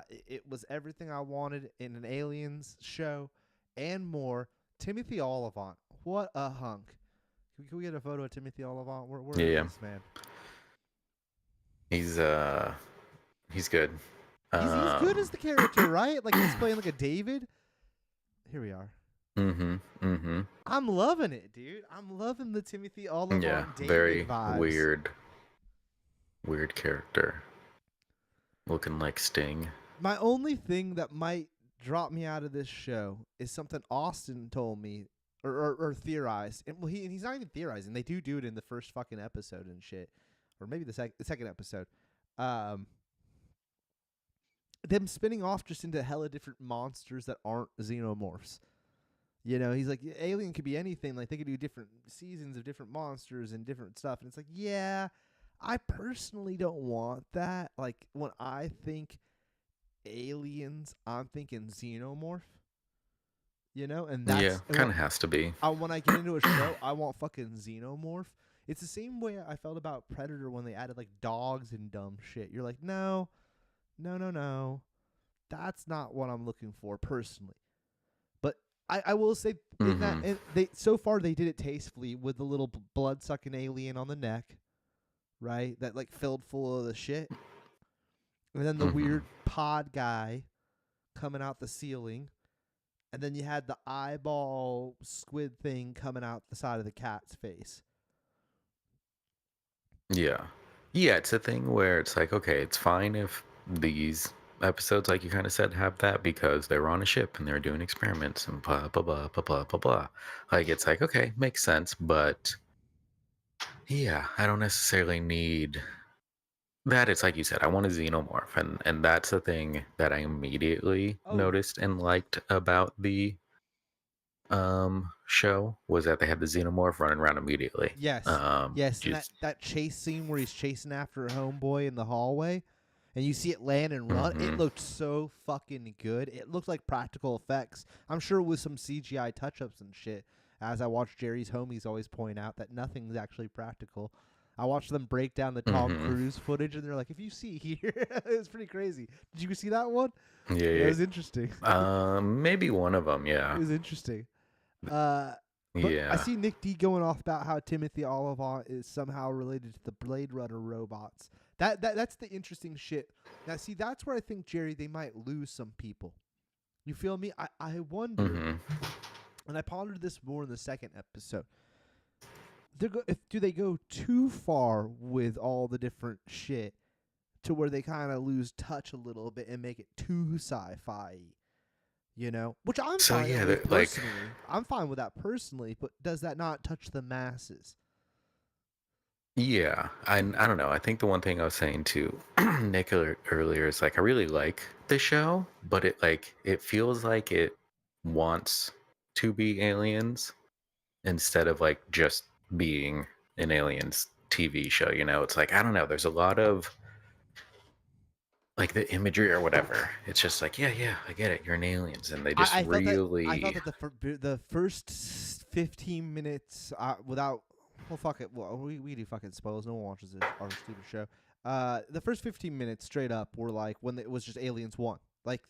It was everything I wanted in an Aliens show and more. Timothy Olyphant, what a hunk. Can we get a photo of Timothy Olyphant? Where is this man? He's good. He's good as the character, right? Like he's playing like a David. Here we are. I'm loving it, dude. I'm loving the Timothy Olyphant David very vibes. weird character. Looking like Sting. My only thing that might drop me out of this show is something Austin told me or theorized. And he's not even theorizing. They do it in the first fucking episode and shit, or maybe the second episode. Them spinning off just into hella different monsters that aren't xenomorphs. You know, he's like, alien could be anything. Like, they could do different seasons of different monsters and different stuff. And it's like, yeah, I personally don't want that. Like, when I think aliens, I'm thinking xenomorph. You know, and that's kind of has to be. When I get into a show, I want fucking xenomorph. It's the same way I felt about Predator when they added like dogs and dumb shit. You're like, no, that's not what I'm looking for personally. But I will say in that they so far they did it tastefully with the little blood sucking alien on the neck, right? That like filled full of the shit, and then the weird pod guy coming out the ceiling. And then you had the eyeball squid thing coming out the side of the cat's face. Yeah. Yeah, it's a thing where it's like, okay, it's fine if these episodes, like you kind of said, have that because they were on a ship and they were doing experiments and blah, blah, blah, blah, blah, blah, blah. Like, it's like, okay, makes sense. But yeah, I don't necessarily need that. It's like you said, I want a xenomorph. And that's the thing that I immediately noticed and liked about the show was that they had the xenomorph running around immediately. Yes. Yes, and that chase scene where he's chasing after a homeboy in the hallway and you see it land and run, it looked so fucking good. It looked like practical effects. I'm sure with some CGI touch-ups and shit. As I watch Jerry's homies always point out that nothing's actually practical. I watched them break down the Tom Cruise footage, and they're like, if you see here, it was pretty crazy. Did you see that one? Yeah. It was interesting. Maybe one of them, yeah. It was interesting. But I see Nick D going off about how Timothy Olyphant is somehow related to the Blade Runner robots. That's the interesting shit. Now, see, that's where I think, Jerry, they might lose some people. You feel me? I wonder, and I pondered this more in the second episode. Do they go too far with all the different shit to where they kind of lose touch a little bit and make it too sci-fi? You know, which I'm fine with personally. I'm fine with that personally, but does that not touch the masses? Yeah, I don't know. I think the one thing I was saying to Nick earlier is like I really like the show, but it feels like it wants to be aliens instead of like just being an aliens TV show. You know, it's like I don't know. There's a lot of like the imagery or whatever. It's just like, yeah, I get it. You're an aliens, and they just really. I thought that the first 15 minutes without. Well, fuck it. Well, we do fucking spoilers. No one watches our stupid show. The first 15 minutes straight up were like when it was just Aliens 1. Like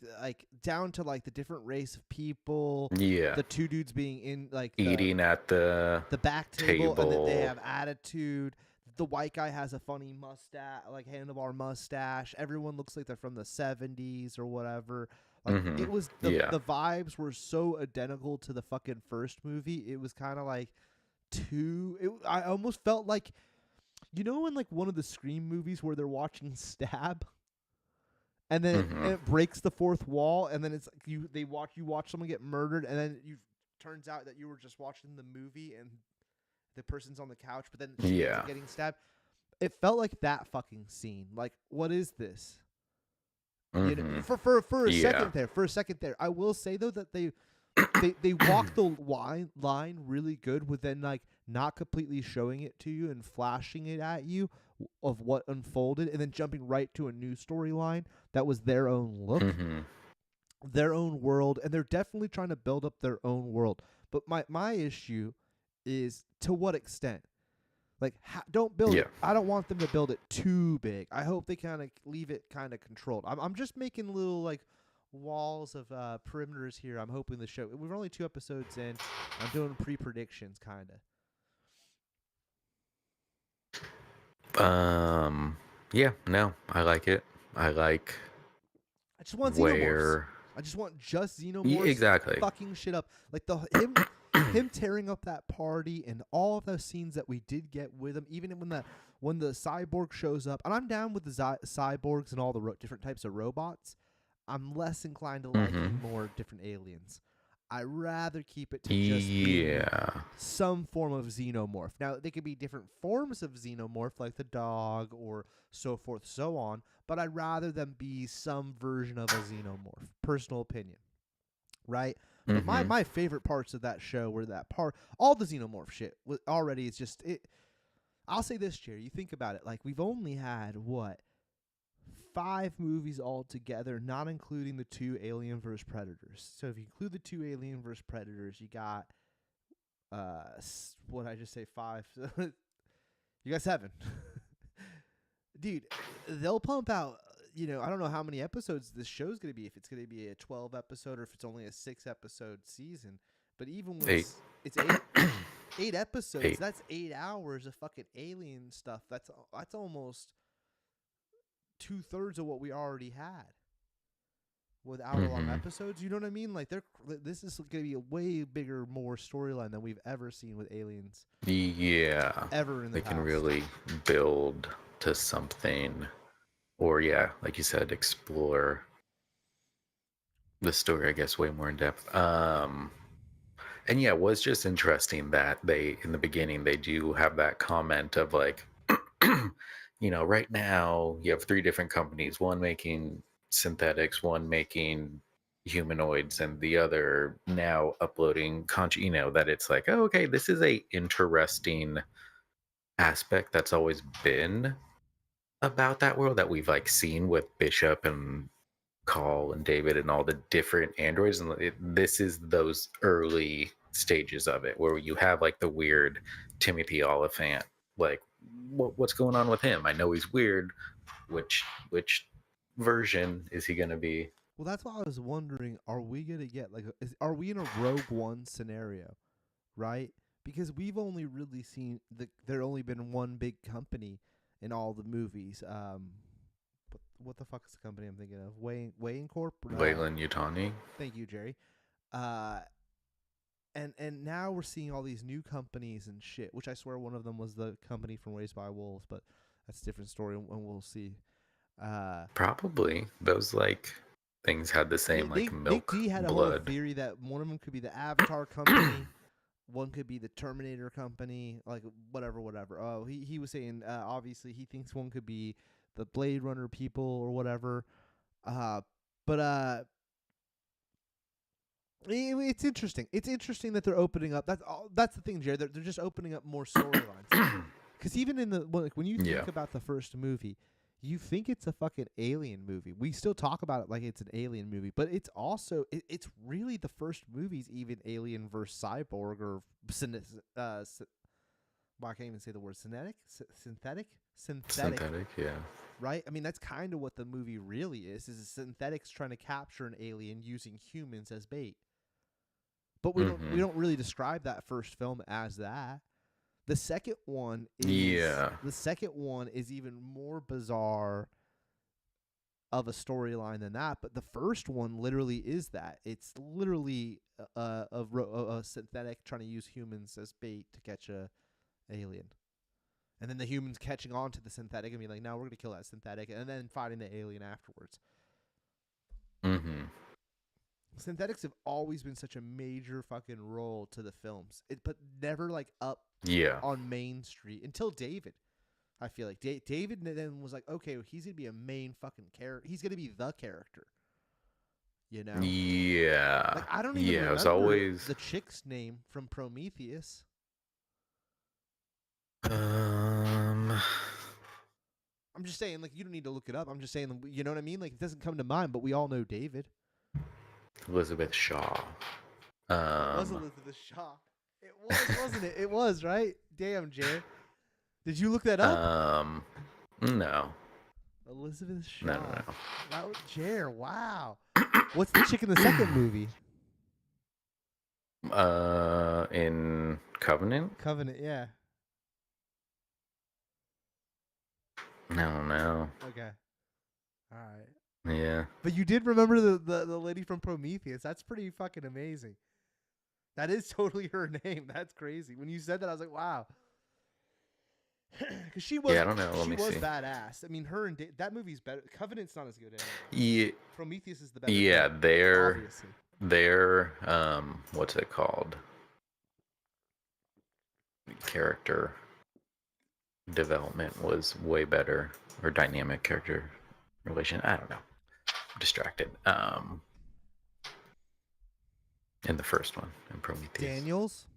down to like the different race of people. Yeah. The two dudes being in like eating at the back table. And then they have attitude. The white guy has a funny mustache, like handlebar mustache. Everyone looks like they're from the 70s or whatever. Like it was the vibes were so identical to the fucking first movie. It was kind of like I almost felt like, you know, in like one of the Scream movies where they're watching Stab, and then it breaks the fourth wall, and then it's like you watch someone get murdered, and then turns out that you were just watching the movie and the person's on the couch, but then she ends up getting stabbed. It felt like that fucking scene. Like, what is this? You know, for a second there. I will say though that they walk the line really good with then like not completely showing it to you and flashing it at you of what unfolded and then jumping right to a new storyline that was their own look, their own world, and they're definitely trying to build up their own world. But my issue is to what extent? Like, don't build it. I don't want them to build it too big. I hope they kind of leave it kind of controlled. I'm just making little like walls of perimeters here. I'm hoping the show. We're only 2 episodes in. I'm doing pre-predictions, kind of. Yeah. No, I like it. I just want xenomorphs. I just want just xenomorphs. Exactly. Fucking shit up. Like him tearing up that party and all of those scenes that we did get with him, even when the cyborg shows up. And I'm down with the cyborgs and all the different types of robots. I'm less inclined to like more different aliens. I'd rather keep it to just being Yeah. some form of xenomorph. Now, they could be different forms of xenomorph, like the dog or so forth, so on, but I'd rather them be some version of a xenomorph. Personal opinion, right? But my favorite parts of that show were that part, all the xenomorph shit was already, it's just, it. I'll say this, Jerry, you think about it, like we've only had, what, 5 movies altogether, not including the 2 Alien vs. Predators. So if you include the 2 Alien vs. Predators, you got what did I just say, 5? You got 7. Dude, they'll pump out, I don't know how many episodes this show's going to be, if it's going to be a 12 episode or if it's only a 6 episode season. But even when 8. it's 8 episodes, 8. that's 8 hours of fucking alien stuff. That's almost 2/3 of what we already had with hour-long episodes. You know what I mean? Like this is going to be a way bigger, more storyline than we've ever seen with aliens. Yeah. Ever in the They past. can really build to something, or like you said, explore the story, I guess, way more in depth. And yeah, it was just interesting that they, in the beginning, they do have that comment of like, right now you have 3 different companies, one making synthetics, one making humanoids, and the other now uploading content, that it's like, oh, okay, this is a interesting aspect that's always been about that world that we've like seen with Bishop and Call and David and all the different androids, and this is those early stages of it where you have like the weird Timothy Oliphant, like what's going on with him? I know he's weird. Which version is he gonna be? Well, that's why I was wondering: are we gonna get are we in a Rogue One scenario, right? Because we've only really seen there only been one big company in all the movies. But what the fuck is the company I'm thinking of? Wayne Corp. Wayland Yutani. Thank you, Jerry. And now we're seeing all these new companies and shit, which I swear one of them was the company from Raised by Wolves, but that's a different story, and we'll see. Probably those like things had the same like milk Nick D had a whole theory that one of them could be the Avatar company, one could be the Terminator company, like whatever. Oh, he was saying obviously he thinks one could be the Blade Runner people or whatever. But it's interesting. It's interesting that they're opening up. That's the thing, Jared. They're just opening up more storylines. Because even in when you think about the first movie, you think it's a fucking alien movie. We still talk about it like it's an alien movie, but it's also it's really the first movie's even Alien versus Cyborg or well, I can't even say the word synthetic, yeah. right? I mean, that's kind of what the movie really is synthetics trying to capture an alien using humans as bait. But we don't really describe that first film as that. The second one is even more bizarre of a storyline than that, but the first one literally is that. It's literally a synthetic trying to use humans as bait to catch a alien. And then the humans catching on to the synthetic and being like, no, we're going to kill that synthetic, and then fighting the alien afterwards. Synthetics have always been such a major fucking role to the films, but never like up on Main Street until David. I feel like David then was like, okay, well, he's going to be a main fucking character. He's going to be the character. You know? Yeah. Like, I don't even remember the chick's name from Prometheus. I'm just saying, like, you don't need to look it up. I'm just saying, you know what I mean? Like, it doesn't come to mind, but we all know David. Elizabeth Shaw. It was Elizabeth Shaw. It was, wasn't it? It was, right? Damn, Jared. Did you look that up? No. Elizabeth Shaw. No. That was Jared. Wow. What's the chick in the second movie? In Covenant? Covenant, yeah. No. Okay. All right. Yeah. But you did remember the lady from Prometheus. That's pretty fucking amazing. That is totally her name. That's crazy. When you said that, I was like, wow. Because she was, I don't know. Let me see. badass. I mean, her and that movie's better. Covenant's not as good anyway. Yeah. Prometheus is the better. Yeah, film, they're obviously. their what's it called? Character development was way better, or dynamic character relation. I don't know. I'm distracted. In the first one, in Prometheus. Daniels?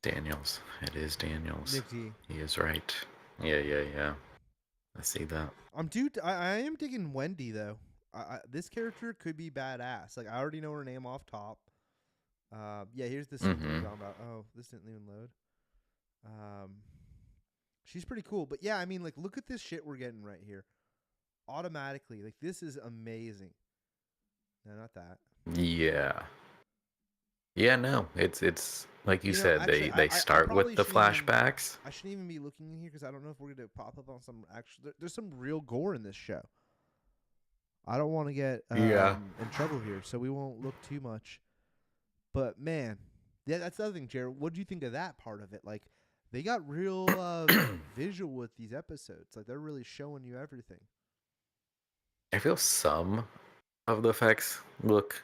Daniels. It is Daniels. Nick D. He is right. Yeah. I see that. I am digging Wendy though. This character could be badass. Like I already know her name off top. Yeah, here's the suit that we're talking about. Oh, this didn't even load. She's pretty cool. But yeah, I mean, like, look at this shit we're getting right here. Automatically, like, this is amazing. No, not that. Yeah. Yeah, no, it's like you said. Actually, They start with the flashbacks. I shouldn't even be looking in here because I don't know if we're gonna pop up on some actual. There's some real gore in this show. I don't want to get in trouble here, so we won't look too much. But man, yeah, that's the other thing, Jared. What do you think of that part of it? Like, they got real visual with these episodes. Like, they're really showing you everything. I feel some of the effects look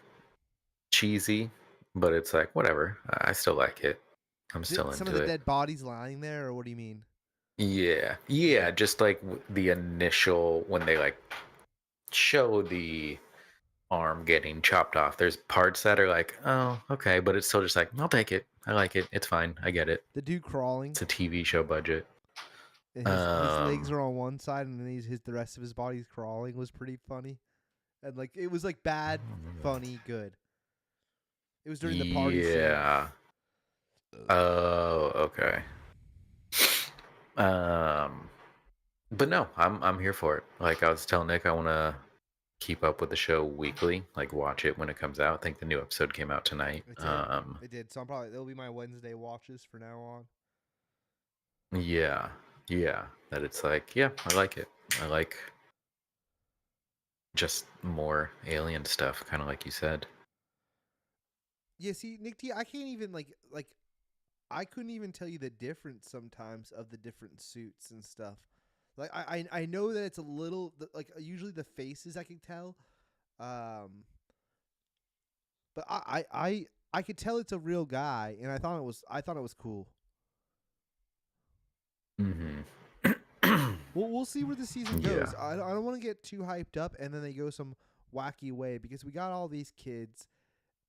cheesy, but it's like whatever. I still like it. I'm still into it. Some of the dead bodies lying there, or what do you mean? Yeah. Just like the initial when they like show the arm getting chopped off. There's parts that are like, oh, okay, but it's still just like, I'll take it. I like it. It's fine. I get it. The dude crawling. It's a TV show budget. And his legs are on one side, and then the rest of his body's crawling. Was pretty funny, and like it was like bad, funny, good. It was during the party scene. Yeah. Oh, okay. But no, I'm here for it. Like I was telling Nick, I want to keep up with the show weekly, like watch it when it comes out. I think the new episode came out tonight. It did. So it'll be my Wednesday watches for now on. Yeah. That it's like, yeah, I like it. I like just more alien stuff, kind of like you said. Yeah, see, Nick T, I can't even like I couldn't even tell you the difference sometimes of the different suits and stuff. Like I know that it's a little like usually the faces I can tell, but I could tell it's a real guy, and I thought it was cool. We'll see where the season goes. I don't want to get too hyped up, and then they go some wacky way because we got all these kids,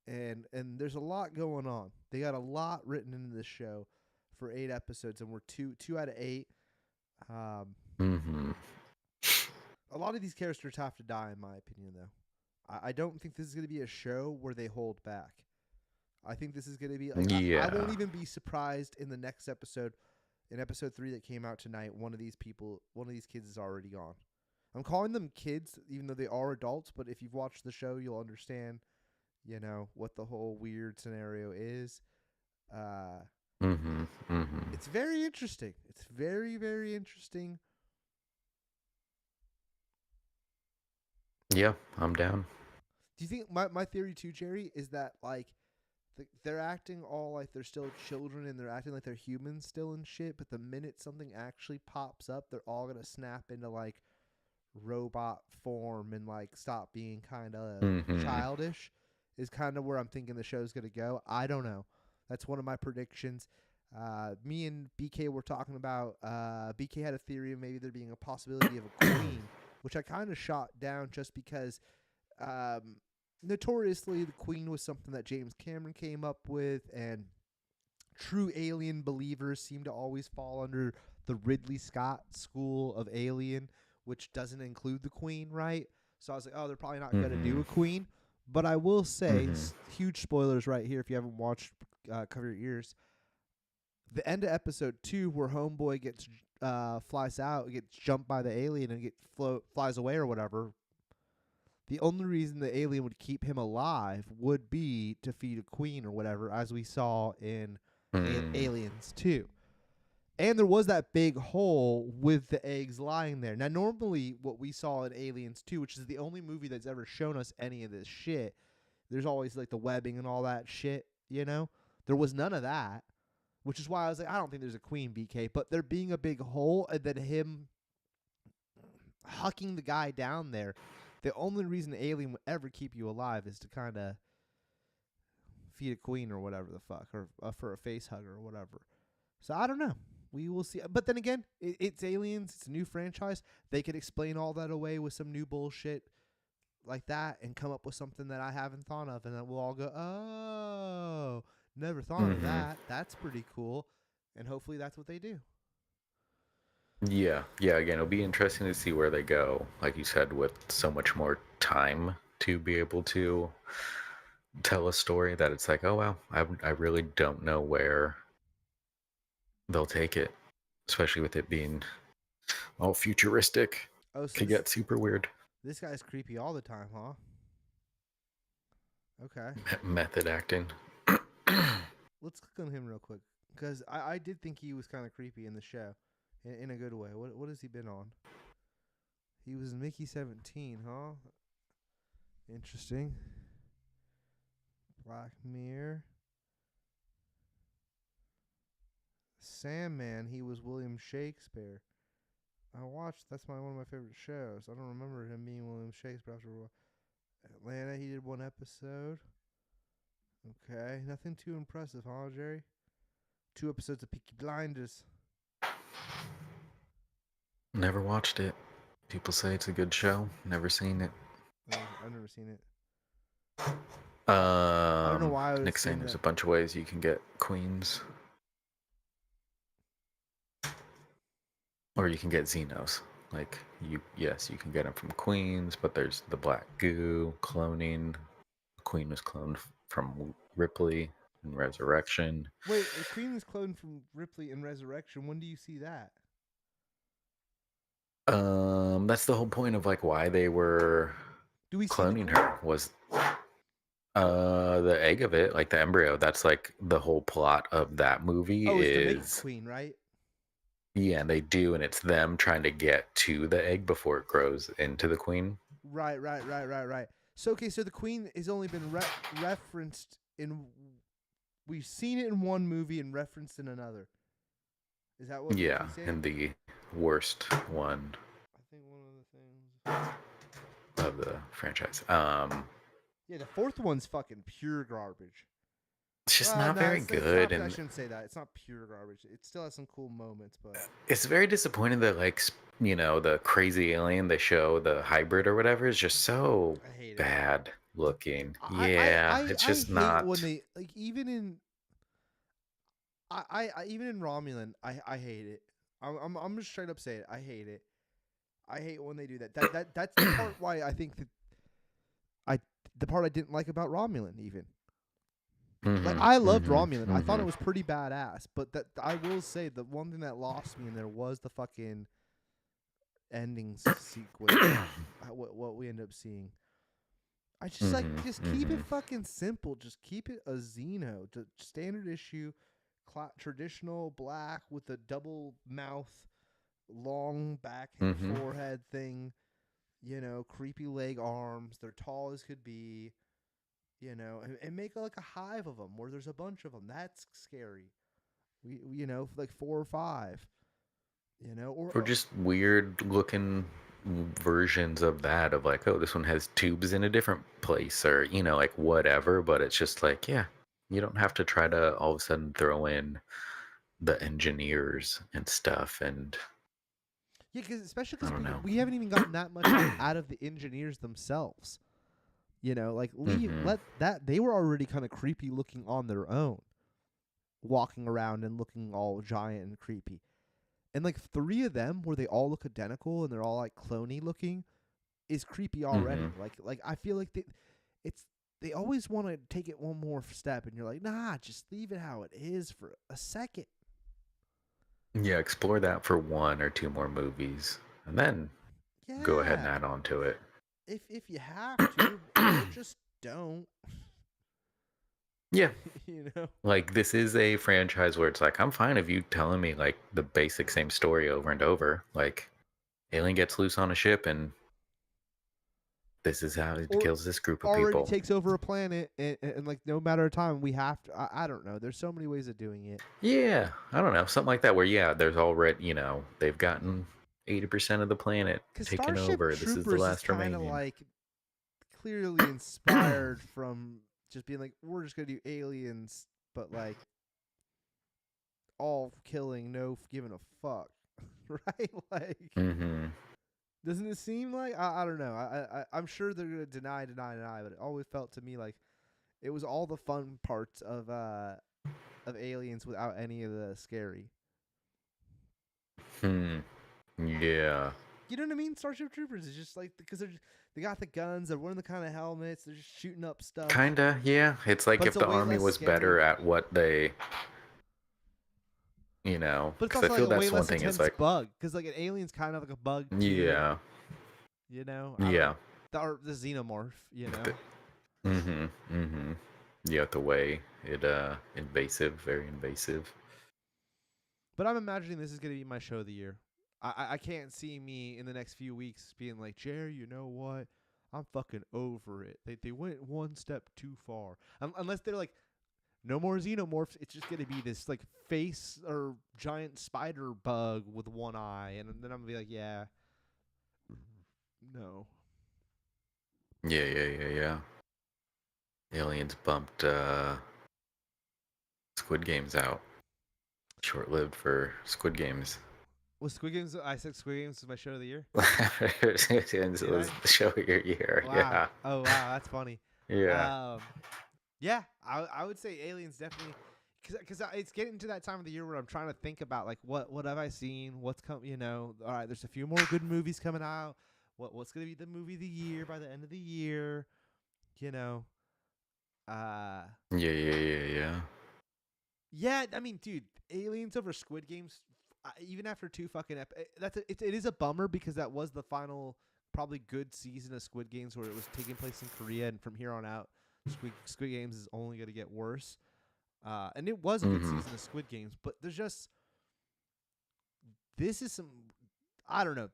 and there's a lot going on. They got a lot written into this show for 8 episodes, and we're two out of 8. A lot of these characters have to die, in my opinion, though. I don't think this is going to be a show where they hold back. I think this is going to be like I won't even be surprised in the next episode, in episode 3 that came out tonight. One of these kids is already gone. I'm calling them kids, even though they are adults. But if you've watched the show, you'll understand, what the whole weird scenario is. It's very interesting. It's very, very interesting. Yeah, I'm down. Do you think my theory too, Jerry, is that like they're acting all like they're still children and they're acting like they're humans still and shit, but the minute something actually pops up, they're all gonna snap into like robot form and like stop being kind of childish is kind of where I'm thinking the show's gonna go. I don't know. That's one of my predictions. Me and BK were talking about BK had a theory of maybe there being a possibility of a queen, which I kind of shot down just because notoriously the queen was something that James Cameron came up with, and true alien believers seem to always fall under the Ridley Scott school of Alien, which doesn't include the queen, right? So I was like, oh, they're probably not going to do a queen. But I will say, huge spoilers right here if you haven't watched, cover your ears. The end of episode 2 where Homeboy gets flies out, gets jumped by the alien and flies away or whatever. The only reason the alien would keep him alive would be to feed a queen or whatever, as we saw in Aliens 2. And there was that big hole with the eggs lying there. Now, normally what we saw in Aliens 2, which is the only movie that's ever shown us any of this shit, there's always like the webbing and all that shit, There was none of that, which is why I was like, I don't think there's a queen, BK. But there being a big hole and then him hucking the guy down there. The only reason the alien would ever keep you alive is to kind of feed a queen or whatever the fuck, or for a face hugger or whatever. So I don't know. We will see. But then again, it's aliens. It's a new franchise. They could explain all that away with some new bullshit like that and come up with something that I haven't thought of, and then we'll all go, "Oh, never thought of that. That's pretty cool." And hopefully that's what they do. Yeah. Again, it'll be interesting to see where they go. Like you said, with so much more time to be able to tell a story, that it's like, oh wow, I really don't know where they'll take it, especially with it being all futuristic. Oh, so Could get super weird. this guy's creepy all the time, huh? Okay. Method acting. Let's click on him real quick, because I did think he was kind of creepy in the show, in a good way. What has he been on? He was Mickey 17, huh? Interesting. Black Mirror. Sandman, he was William Shakespeare. I watched, that's one of my favorite shows. I don't remember him being William Shakespeare after Atlanta, he did one episode. Okay, nothing too impressive, huh, Jerry? 2 episodes of Peaky Blinders. Never watched it. People say it's a good show. Never seen it. I've never seen it. I don't know why I would Nick's saying there's that. a bunch of ways you can get queens. Or you can get Xenos. Like, yes, you can get them from queens, but there's the black goo, cloning. The queen was cloned from Ripley in Resurrection. Wait, the queen was cloned from Ripley in Resurrection. When do you see that? That's the whole point of like why they were cloning her was the egg of it, like the embryo. That's like the whole plot of that movie. Oh, it's to make the queen, right? Yeah, and they do, and it's them trying to get to the egg before it grows into the queen. Right. So okay, so the queen has only been referenced in. We've seen it in one movie and referenced in another. Is that what? Yeah, and the worst one. I think one of the things of the franchise. Yeah, the 4th one's fucking pure garbage. It's just not very good, and I shouldn't say that. It's not pure garbage. It still has some cool moments, but it's very disappointing that, like, you know, the crazy alien they show, the hybrid or whatever, is just so bad looking. It's just not. When they like even in even in Romulan, I hate it. I'm just straight up saying it. I hate it. I hate when they do that. That's the part why I think that the part I didn't like about Romulan even. Like I loved Romulan. I thought it was pretty badass, but that I will say the one thing that lost me in there was the fucking ending sequence. What we end up seeing. I just just keep it fucking simple. Just keep it a Xeno, standard issue, traditional black with a double mouth, long back and forehead thing. You know, creepy leg arms. They're tall as could be. You know, and make like a hive of them where there's a bunch of them. That's scary. You know, like 4 or 5. You know, or just weird looking versions of that. Of like, oh, this one has tubes in a different place, or you know, like whatever. But it's just like, yeah, you don't have to try to all of a sudden throw in the engineers and stuff. And yeah, especially because we haven't even gotten that much out of the engineers themselves. You know, like let that they were already kind of creepy looking on their own, walking around and looking all giant and creepy. And like 3 of them where they all look identical and they're all like cloney looking is creepy already. Like I feel like they always want to take it one more step, and you're like, nah, just leave it how it is for a second. Yeah, explore that for 1 or 2 more movies, and then go ahead and add on to it. If you have to, or just don't. Yeah. You know? Like, this is a franchise where it's like, I'm fine if you telling me, like, the basic same story over and over. Like, alien gets loose on a ship, and this is how it kills this group of people. Already takes over a planet, and like, no matter of time, we have to... I don't know. There's so many ways of doing it. Yeah. I don't know. Something like that where, yeah, there's already, you know, they've gotten 80% of the planet taken Starship over. This is the Troopers is last kind of remaining. like clearly inspired from just being like, we're just gonna do aliens, but like all killing, no giving a fuck, right? Like, Mm-hmm. doesn't it seem like I don't know. I'm sure they're gonna deny, but it always felt to me like it was all the fun parts of aliens without any of the scary. Yeah. You know what I mean? Starship Troopers is just like because they got the guns, they're wearing the kind of helmets, they're just shooting up stuff. Kinda, yeah. It's like But if it's a the way army less was scary. better at what they, you know, But it's because I also feel like a way that's one less thing. It's intense like, bug because like an alien's kind of like a bug too. yeah, You know? yeah. Or the xenomorph. You know? Yeah, the way it invasive, very invasive. But I'm imagining this is gonna be my show of the year. I can't see me in the next few weeks being like, Jerry, you know what? I'm fucking over it. They went one step too far. Unless they're like, no more xenomorphs. It's just gonna be this like face or giant spider bug with one eye, and then I'm gonna be like, yeah, no. Yeah. Aliens bumped Squid Games out. Short-lived for Squid Games. Was Squid Games? I said Squid Games was my show of the year. It was the show of your year. Wow. Yeah. Oh wow, that's funny. Yeah. Yeah, I would say Aliens definitely, because it's getting to that time of the year where I'm trying to think about like what have I seen, what's come, you know. All right, there's a few more good movies coming out. What's gonna be the movie of the year by the end of the year, you know. Yeah. Yeah, I mean, dude, Aliens over Squid Games, even after two fucking it is a bummer because that was the final probably good season of Squid Games where it was taking place in Korea, and from here on out, Squid Games is only going to get worse. And it was a good season of Squid Games, but there's just this is some I don't know.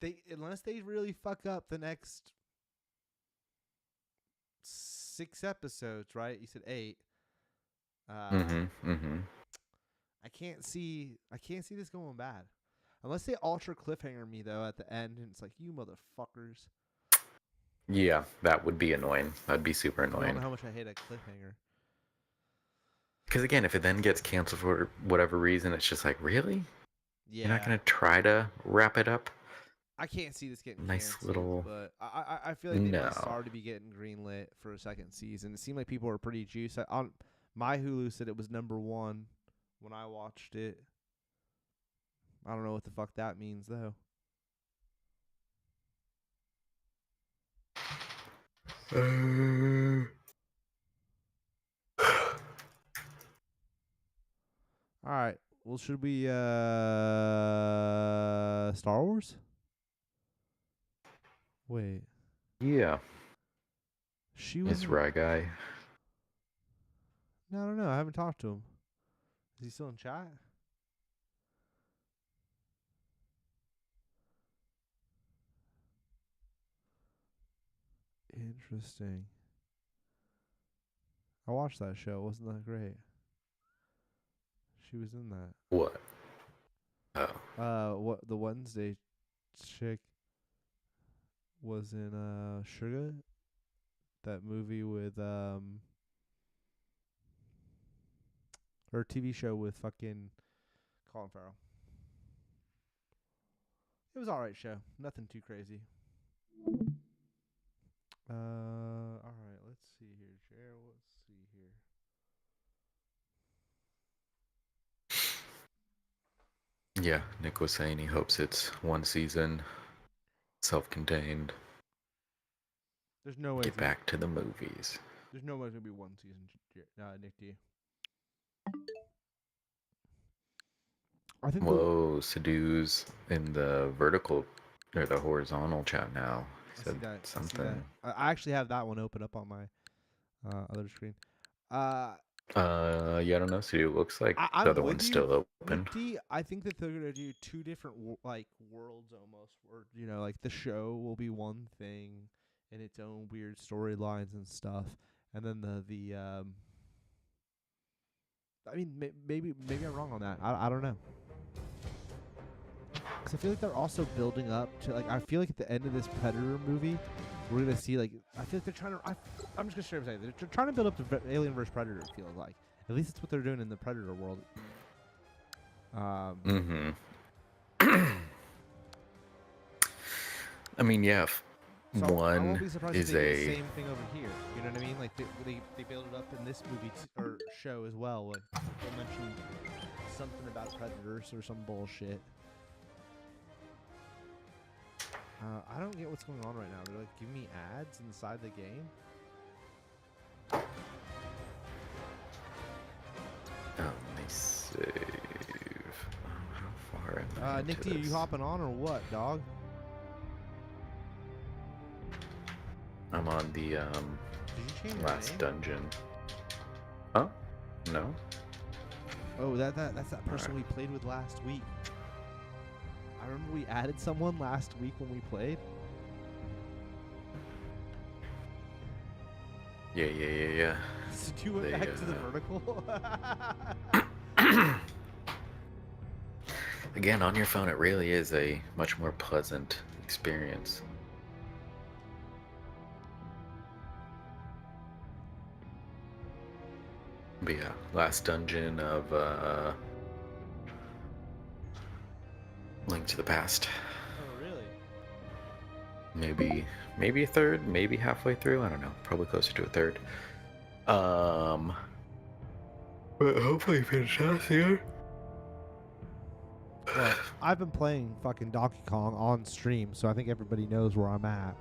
They unless they really fuck up the next 6 episodes, right? You said 8. I can't see this going bad. Unless they ultra cliffhanger me though at the end and it's like, you motherfuckers. Yeah, that would be annoying. That'd be super I don't annoying. know how much I hate a cliffhanger. Because again, if it then gets canceled for whatever reason, it's just like, really? Yeah. You're not gonna try to wrap it up? I can't see this getting Nice canceled, little. but I feel like they No. must already be getting greenlit for a second season. It seemed like people were pretty juiced. On my Hulu said it was #1 when I watched it. I don't know what the fuck that means though. All right. Well, should we Star Wars? Wait. Yeah. She was It's Rye Guy. No, I don't know. I haven't talked to him. Is he still in chat? Interesting. I watched that show. Wasn't that great? She was in that. What? Oh. What the Wednesday chick was in Sugar? That movie with or TV show with fucking Colin Farrell. It was alright show. Nothing too crazy. Alright, let's see here, Jer. Let's see here. Yeah, Nick was saying he hopes it's one season, self-contained. There's no way. Get back to the movies. There's no way it's gonna be one season, Nick D. I think. Whoa, Sadoo's in the vertical or the horizontal chat now. He said something. I actually have that one open up on my other screen. Yeah, I don't know. Sadoo, it looks like the other one's still open. Nick D, I think that they're gonna do two different like worlds almost, where like the show will be one thing in its own weird storylines and stuff, and then the I mean, maybe I'm wrong on that. I don't know. Because I feel like they're also building up to, like, I feel like at the end of this Predator movie, we're going to see, like, I feel like they're trying to, I'm just going to straight up say, they're trying to build up to Alien vs. Predator, it feels like. At least that's what they're doing in the Predator world. I mean, yeah, So I won't one be surprised if is they do the a same thing over here. You know what I mean? Like they build it up in this movie or show as well. Like they'll mention something about predators or some bullshit. I don't get what's going on right now. They're like giving me ads inside the game. nice save. How far am I Nick into D, are you this? hopping on or what, dog? I'm on the Did you change your last name? dungeon. Huh? No. Oh, that's that person we played with last week. I remember we added someone last week when we played. Yeah. Did you went back to the vertical? Again, on your phone, it really is a much more pleasant experience. But yeah, last dungeon of Link to the Past. Oh, really? Maybe a third, maybe halfway through. I don't know. Probably closer to a third. But hopefully fantastic. Well, I've been playing fucking Donkey Kong on stream, so I think everybody knows where I'm at.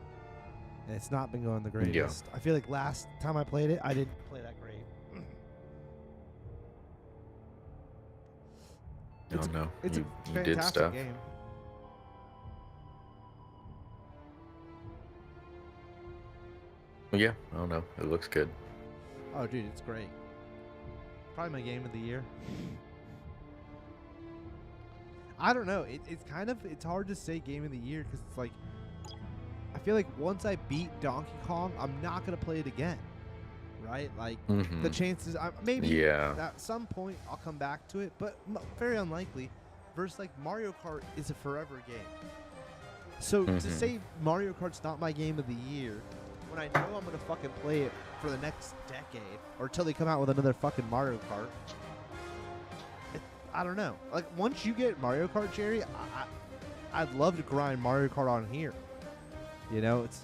And it's not been going the greatest. I feel like last time I played it, I didn't play that great. It's a fantastic did stuff. game. Yeah, I don't know. It looks good. Oh, dude, it's great. Probably my game of the year. I don't know. It's hard to say game of the year because it's like, I feel like once I beat Donkey Kong, I'm not going to play it again. Right? Like, the chances, maybe at some point I'll come back to it, but very unlikely. Versus, like, Mario Kart is a forever game. So to say Mario Kart's not my game of the year, when I know I'm going to fucking play it for the next decade, or till they come out with another fucking Mario Kart, I don't know. Like, once you get Mario Kart, Jerry, I'd love to grind Mario Kart on here. You know, it's...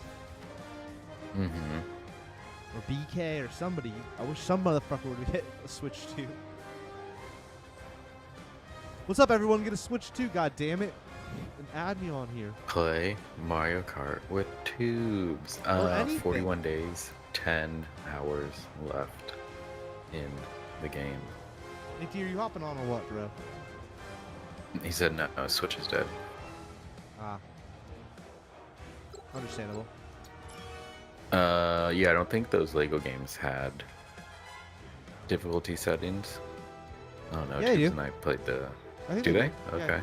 Or BK or somebody. I wish some motherfucker would get a Switch 2. What's up, everyone? Get a Switch 2, goddammit. And add me on here. Play Mario Kart with tubes. 41 days, 10 hours left in the game. Nicky, are you hopping on or what, bro? He said no, Switch is dead. Ah. Understandable. Yeah, I don't think those Lego games had difficulty settings. Oh no, yeah, Tubes and I played the... Do they? Okay. Yeah.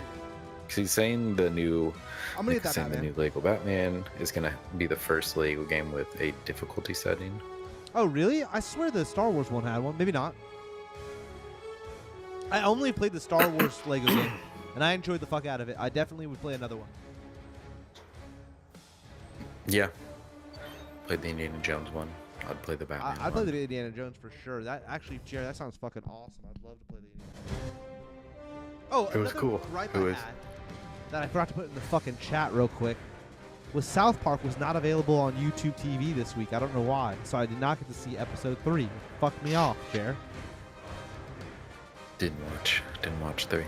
Because he's saying the new... I'm gonna get that saying the new Lego Batman is gonna be the first Lego game with a difficulty setting. Oh, really? I swear the Star Wars one had one. Maybe not. I only played the Star Wars Lego game, and I enjoyed the fuck out of it. I definitely would play another one. Yeah. Played the Indiana Jones one. I'd play the Batman I'd play the Indiana Jones for sure. That actually, Jared, that sounds fucking awesome. I'd love to play the Indiana Jones. Oh, it was cool. That I forgot to put in the fucking chat real quick was South Park was not available on YouTube TV this week. I don't know why. So I did not get to see episode 3. Fuck me off, Jared. Didn't watch 3.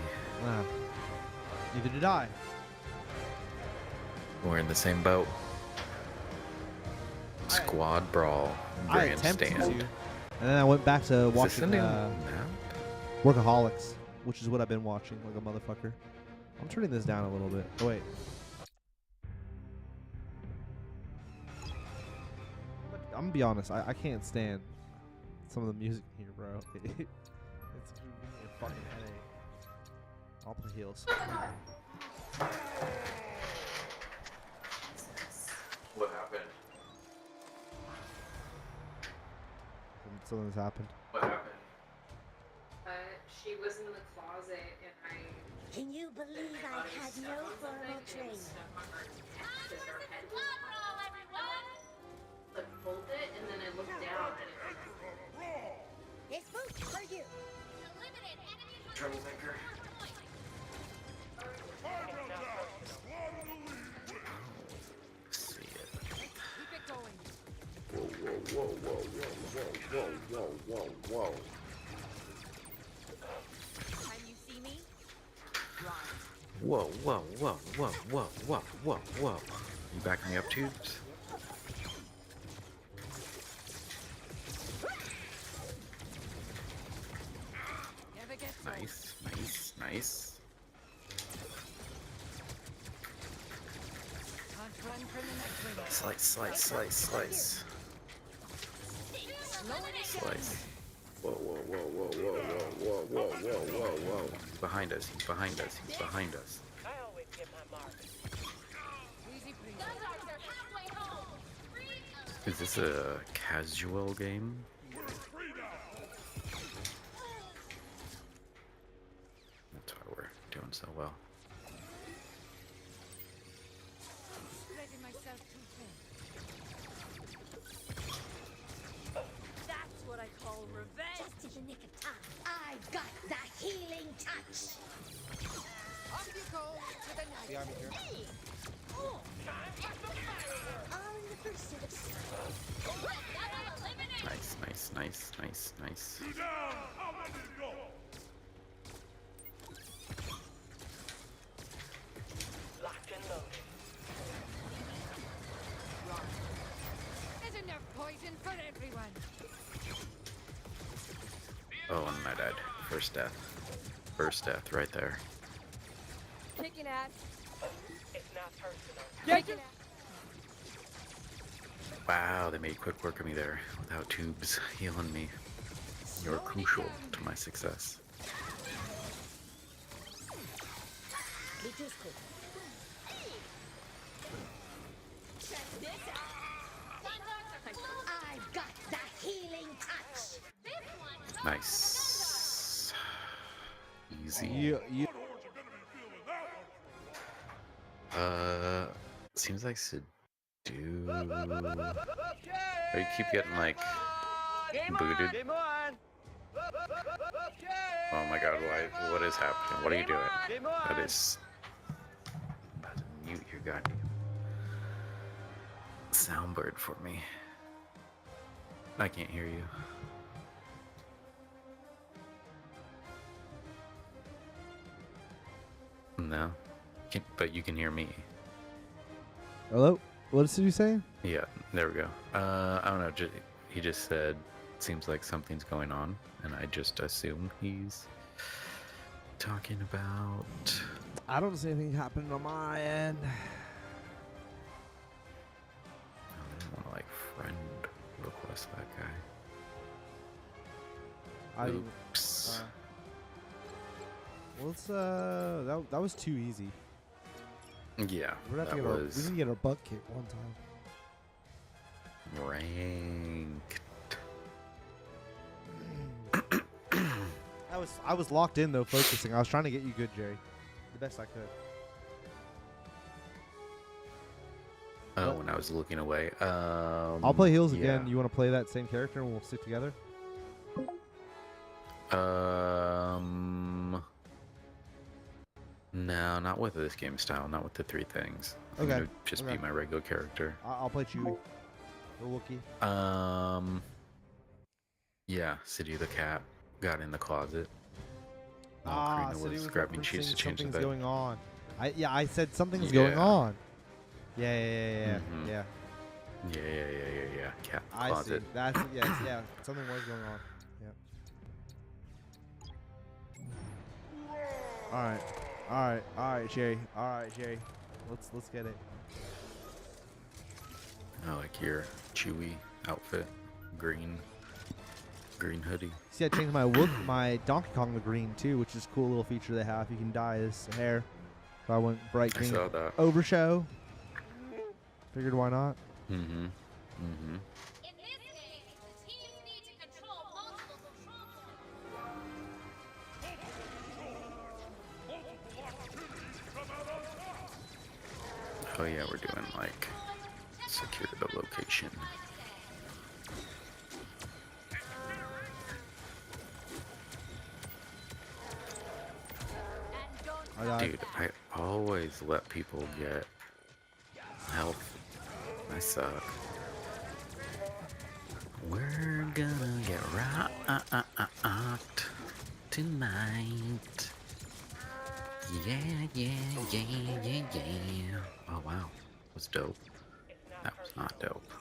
Neither did I. We're in the same boat. Squad Brawl Grandstand. I attempted to, and then I went back to watching Workaholics, which is what I've been watching like a motherfucker. I'm turning this down a little bit. Oh, wait. I'm gonna be honest. I can't stand some of the music here, bro. It's giving me a fucking headache. I'll play heels. What happened? Something's happened. What happened? She was in the closet and Can you believe I've had no formal training? Like hold it and then I look down and This boot for you. Troublemaker. See it. Keep it going. Whoa, whoa, whoa, whoa, whoa, whoa, whoa, whoa, whoa. Can you see me? Right. Whoa, whoa, whoa, whoa, whoa, whoa, whoa, whoa. You backing me up, Tubes? Never get Nice, nice, nice. Can't run from the next ring. Slice, slice, slice, slice. Slice. Whoa, whoa, whoa, whoa, whoa, whoa, whoa, whoa, whoa, whoa, whoa. He's behind us, he's behind us, he's behind us. I always get my mark. Easy breezy. Is this a casual game? That's why we're doing so well. Spreading myself too thin. That's what I call revenge. Just in the nick of time. I've got the healing touch. Off you go to the night. Behind me here. All in the pursuit of Nice, nice, nice, nice, nice. Locked and loaded. There's enough poison for everyone. Oh, and I died. First death. First death right there. Kicking ass. It's not personal. Kicking ass. Wow, they made quick work of me there without Tubes healing me. You're crucial to my success. I've got the healing touch. Nice. Easy. You. Seems like Subdue. Oh, you keep getting like booted. Game on. Oh my god, why? What is happening? What are you doing? That is. I'm about to mute your goddamn soundboard for me. I can't hear you. No, but you can hear me. Hello? What is you saying? Yeah, there we go. I don't know. He just said, seems like something's going on, and I just assume he's talking about. I don't see anything happening on my end. I didn't want to like friend request that guy. Oops. Well, that was too easy. Yeah, We're gonna have to that get was we need to get our butt kicked one time. ranked. I was locked in though, focusing. I was trying to get you good, Jerry, the best I could. Oh, when I was looking away. I'll play heals yeah. again. You want to play that same character and we'll stick together? No, not with this game style. Not with the three things. I'm Okay. gonna just be my regular character. I'll play Chewie, the Wookiee. Yeah, City the cat got in the closet. Ah, Karina City was was grabbing cheese to referencing change the something's bed. going on. I said something's going Yeah. on. Yeah. Mhm. Yeah. Yeah. Cat I closet. see. That's yes, yeah. Something was going on. Yeah. All right, Jerry. All right, Jerry. Let's get it. I like your Chewy outfit, green hoodie. See, I changed my Donkey Kong to green too, which is a cool little feature they have. You can dye his hair. So I went bright I green. saw that. OverThough. Figured why not? Mm-hmm. In this game, the teams need to control multiple control points. Oh yeah, we're doing like secure the location. And don't I died. Dude, I always let people get health. I suck. We're gonna get rocked tonight. Yeah, yeah, yeah, yeah, yeah. Oh wow, that was dope. That was not dope.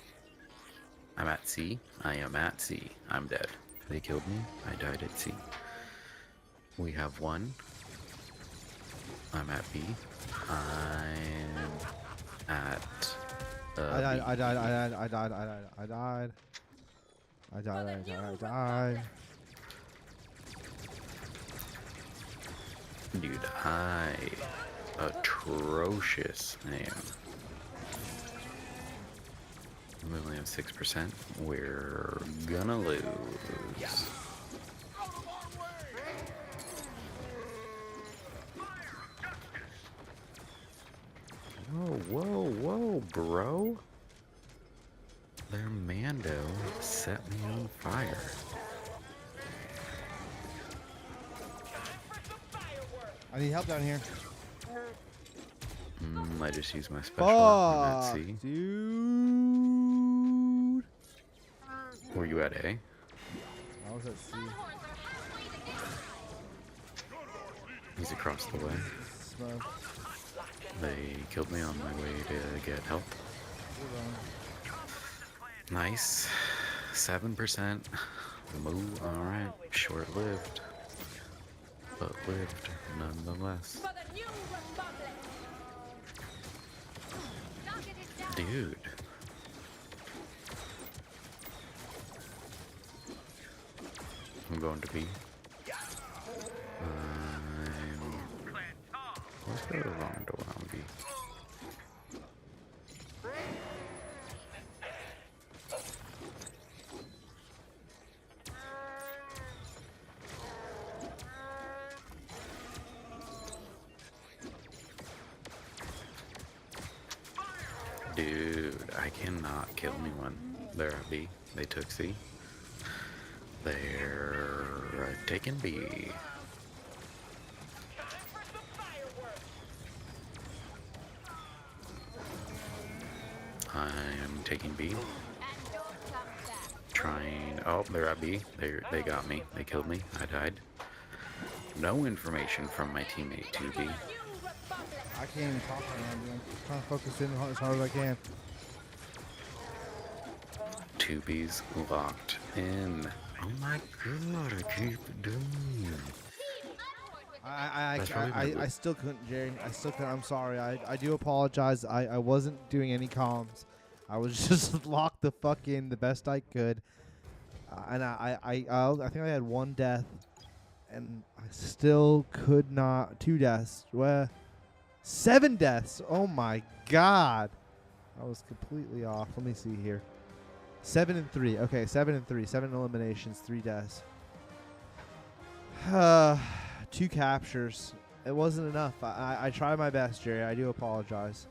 I'm at C. I am at C. I'm dead. They killed me. I died at C. We have one. I'm at B. I'm at I died. B. I died. I died. I died. I died. I died. I died. I died. I died. Dude, I atrocious man. We only have 6%. We're gonna lose. Whoa, whoa, whoa, bro. Their Mando set me on fire. I need help down here. I just used my special. I'm at Fuck, C. dude. Were you at A? I was at C. He's across the way. Smoke. They killed me on my way to get help. Nice. 7%. Move. Alright. Short-lived. But lived nonetheless. For the new republic. Dude. I'm going to B. Let's go to the wrong door on B. Dude, I cannot kill anyone. They're at B. They took C. They're taking B. I am taking B. And don't come back. Trying. Oh, they're at B. They got me. They killed me. I died. No information from my teammate 2B. New republic. I can't even talk right now, dude. I'm trying to focus in as hard as I can. 2B's locked in. Oh my god, I keep doing it. That's probably my I loot. still couldn't, Jerry. I still couldn't. I'm sorry. I do apologize. I wasn't doing any comms. I was just locked the fuck in the best I could. And I think I had one death. And I still could not. 2 deaths. Well, 7 deaths. Oh my god. I was completely off. Let me see here. 7 and 3. Okay, 7 and 3. 7 eliminations, 3 deaths. 2 captures. It wasn't enough. I tried my best, Jerry. I do apologize.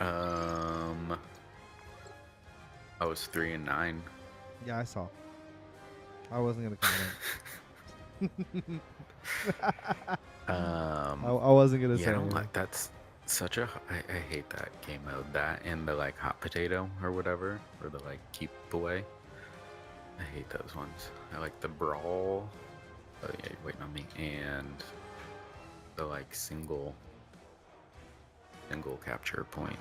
I was 3 and 9. Yeah, I saw. I wasn't gonna comment. I wasn't gonna say Yeah, anything. like that's such a. I hate that game mode. That and the like hot potato or whatever, or the like keep away. I hate those ones. I like the brawl. Oh yeah, you're waiting on me. And the like single capture point.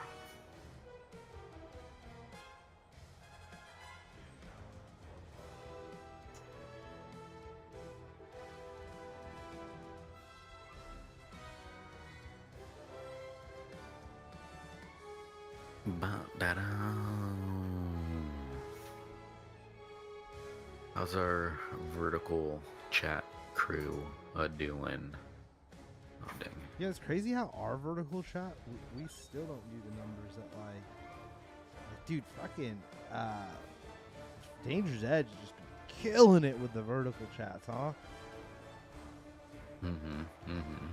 How's our vertical chat crew doing? Oh dang. Yeah, it's crazy how our vertical chat, we still don't do the numbers that like dude, fucking Danger's Edge has just been killing it with the vertical chats, huh?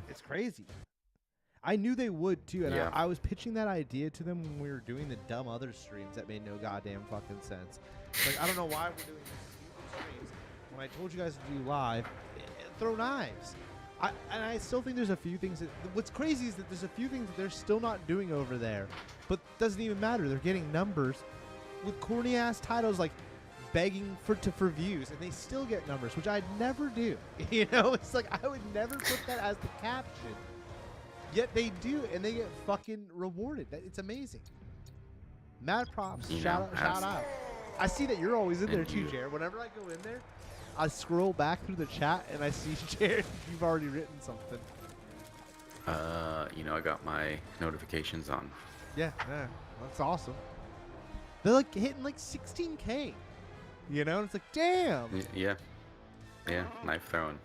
It's crazy. I knew they would too, and Yeah. I was pitching that idea to them when we were doing the dumb other streams that made no goddamn fucking sense. Like, I don't know why we're doing these streams. When I told you guys to do live, throw knives. And I still think there's a few things that. What's crazy is that there's a few things that they're still not doing over there, but doesn't even matter. They're getting numbers with corny ass titles like begging for views, and they still get numbers, which I'd never do. You know, it's like I would never put that as the caption. Yet they do, and they get fucking rewarded. It's amazing. Mad props. You Shout know, out. I see that you're always in there And too, you- Jared. Whenever I go in there, I scroll back through the chat and I see Jared. You've already written something. You know, I got my notifications on. Yeah, that's awesome. They're like hitting like 16K. You know, and it's like, damn. Yeah. Knife thrown.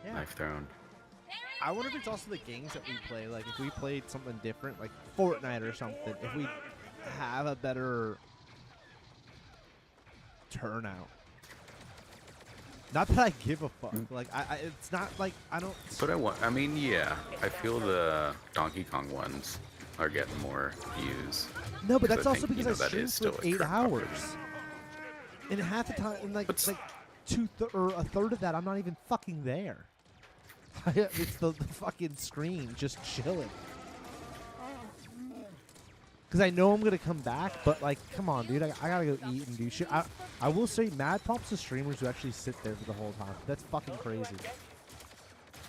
Yeah. Knife thrown. I wonder if it's also the games that we play. Like, if we played something different, like Fortnite or something, if we have a better turnout. Not that I give a fuck. Like, it's not like I don't. But I mean, yeah. I feel the Donkey Kong ones are getting more views. No, but 'Cause that's I also think, because you know, I that is streamed for still a 8 crap hours. opportunity. And half the time, and like, But like or a third of that, I'm not even fucking there. It's the fucking screen just chilling. Because I know I'm going to come back, but like, come on, dude. I got to go eat and do shit. I will say mad props to streamers who actually sit there for the whole time. That's fucking crazy.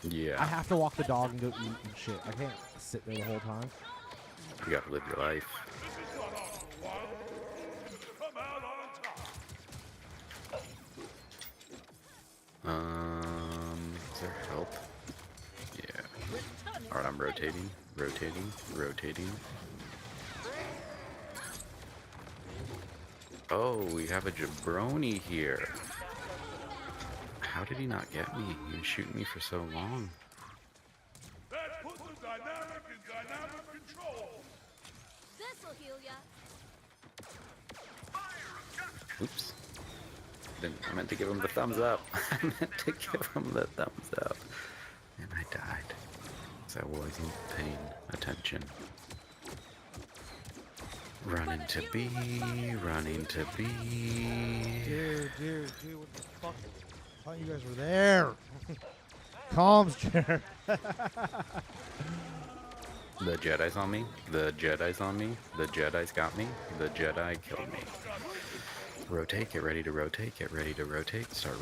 Yeah. I have to walk the dog and go eat and shit. I can't sit there the whole time. You gotta live your life. Is there help? Yeah. Alright, I'm rotating. Oh, we have a jabroni here. How did he not get me? He was shooting me for so long. That puts the dynamic in dynamic control. This'll heal ya. Oops. I meant to give him the thumbs up. I meant to give him the thumbs up. And I died. Because I wasn't paying attention. Running to B, running to B. Dude, what the fuck? I thought you guys were there. Calms, Jared. The Jedi's on me. The Jedi's on me. The Jedi's got me. The Jedi killed me. Rotate, get ready to rotate, get ready to rotate. Start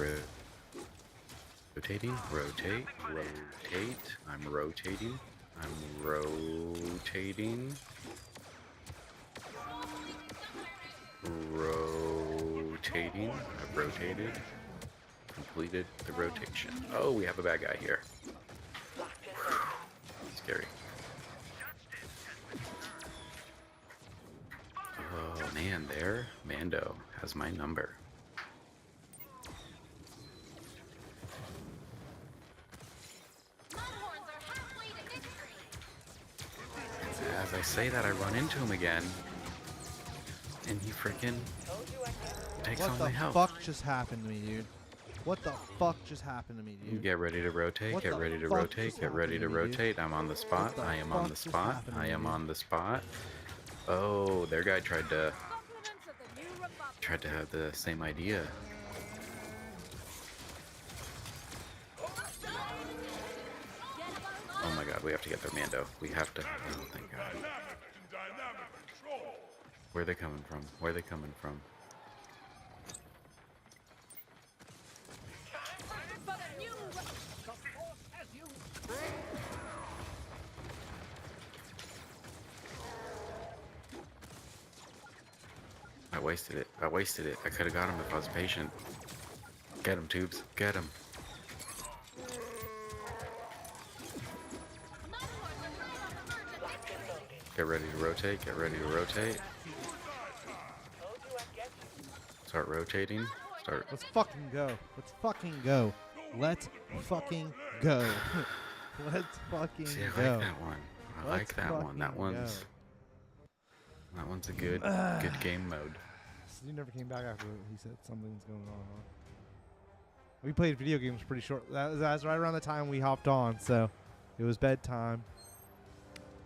rotating, rotate. I'm rotating. I've rotated. Completed the rotation. Oh, we have a bad guy here. Scary. Oh man, there, Mando has my number. Longhorns are halfway to victory. As I say that, I run into him again, and he freaking takes What all the my health. fuck just happened to me, dude? What the fuck just happened to me, dude? Get ready to rotate, What get the ready to fuck rotate, just get ready to happened to me, dude? rotate. I'm on the spot. the I am on fuck the just spot. happened to I me, am dude? on the spot. Oh, their guy tried to Compliments of the new republic. have the same idea. Oh my god, we have to get their Mando. We have to. Oh, thank god. Dynamic in dynamic control. Where are they coming from? Where are they coming from? For the new I wasted it. I wasted it. I could have got him if I was patient. Get him, Tubes. Get him. Get ready to rotate. Get ready to rotate. Start rotating. Start. Let's fucking go. Let's fucking go. Let's fucking go. Let's fucking See, I go. like that one. I like Let's that one. That fucking one's. go. That one's a good game mode. So you never came back after he said something's going on, huh? We played video games pretty short. That was right around the time we hopped on, so it was bedtime.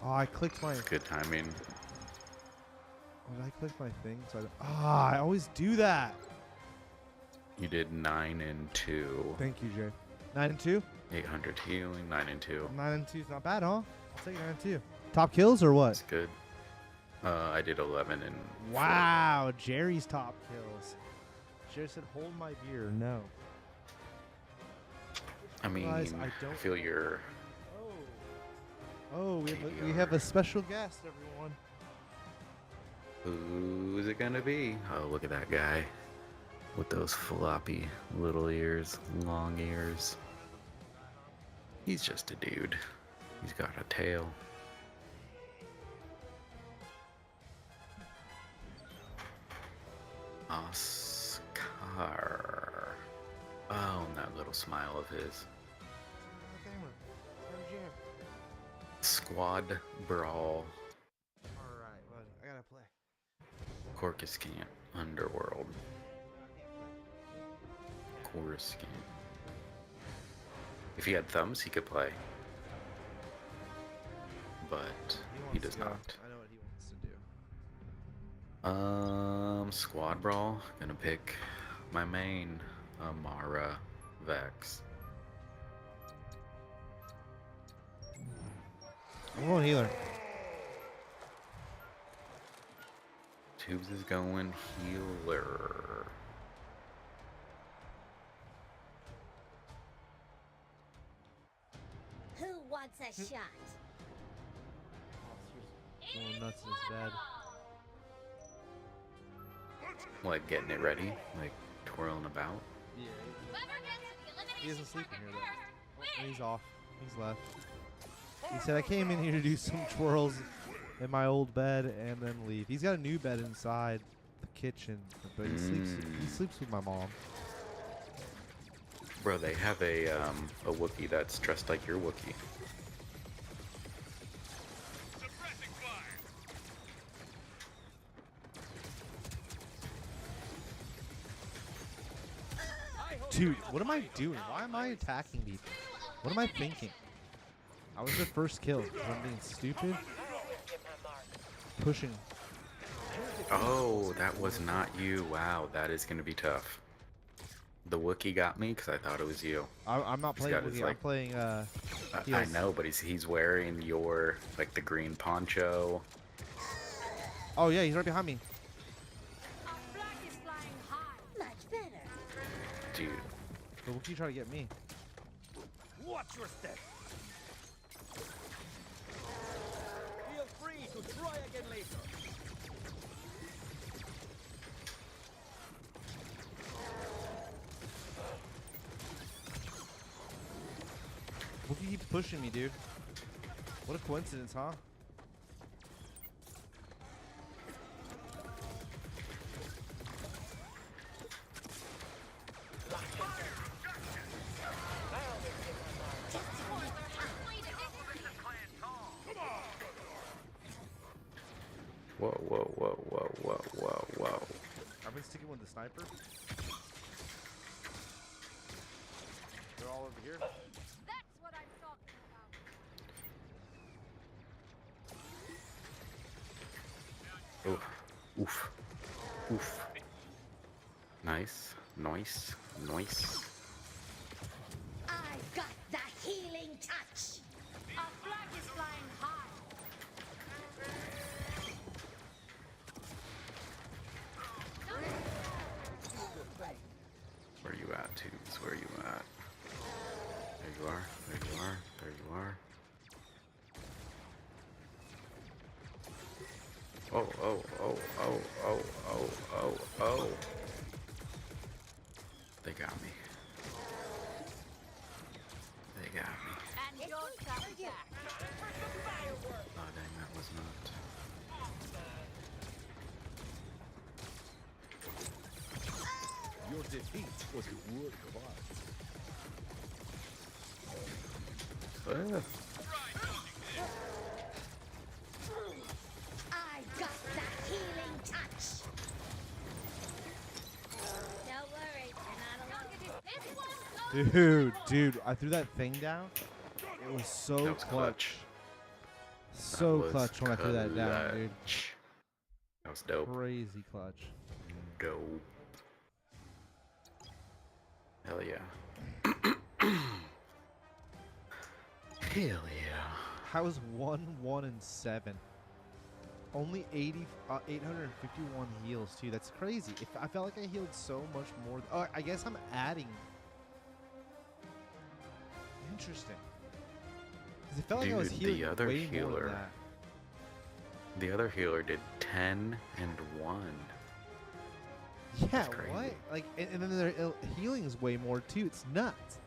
Oh, I clicked my. Good timing. Did I click my thing? I always do that. You did 9 and 2. Thank you, Jay. 9 and 2. 800 healing, 9 and 2. 9 and 2 is not bad, huh? I'll take 9 and 2. Top kills or what? That's good. I did 11 and 4. Wow, Jerry's top kills. Jerry said, "Hold my beer." No. I mean, Guys, I don't feel your. Oh, we have a special guest, everyone. Who is it gonna be? Oh, look at that guy with those floppy little ears, long ears. He's just a dude. He's got a tail. Oscar. Oh, and that little smile of his. Squad Brawl. Alright, well, I gotta play. Coruscant Underworld. Coruscant. If he had thumbs, he could play. But he does not. I know what he wants to do. Squad Brawl. Gonna pick my main, Amara Vex. I'm going healer. Tubes is going healer. Who wants a shot? Going nuts in his bed. Like getting it ready, like twirling about. Yeah. Whoever gets to the He elimination doesn't sleep in here chamber though. first wins. He's off. He's left. He said I came in here to do some twirls in my old bed and then leave. He's got a new bed inside the kitchen, but he sleeps with my mom. Bro, they have a Wookiee that's dressed like your Wookiee. Suppressing fire. Dude, what am I doing? Why am I attacking people? What am I thinking? I was the first kill. I'm being stupid. Pushing. Oh, that was not you. Wow, that is gonna be tough. The Wookiee got me because I thought it was you. I'm not He's playing got his, Wookiee. I'm like- playing I heals. know, but he's wearing your, like, the green poncho. Oh yeah, he's right behind me. Our flag is flying high. Much better. Dude, The Wookiee trying to get me. Watch your step. Feel free to try again later. Wookiee keeps pushing me, dude. What a coincidence, huh? whoa, whoa, whoa, whoa, whoa, whoa, whoa. I've been sticking with the sniper. They're all over here. That's what I'm talking about. Oof, oof, oof. Nice, nice, nice. I've got the healing touch. Our flag is flying high. Where you at, Tubes? Where you at? There you are, there you are, there you are. Oh, oh, oh, oh, oh, oh, oh, oh. They got me. They got me. And you're coming back. Oh, dang, that was not. Your defeat was a work of art. I've got the healing touch. Don't worry, you're not alone. Dude, I threw that thing down. It was so That was clutch. That so was clutch when I threw that down, dude. clutch. That was dope. Crazy clutch. Dope. Hell yeah. Hell yeah. How is 1-1-7? Only 851 heals too. That's crazy. If I felt like I healed so much more. Oh, I guess I'm adding. Interesting. Because it felt like I was Dude, healing the other way more healer. than that. The other healer did 10 and 1. Yeah, crazy. what? Like, and then their healing is way more too. It's nuts.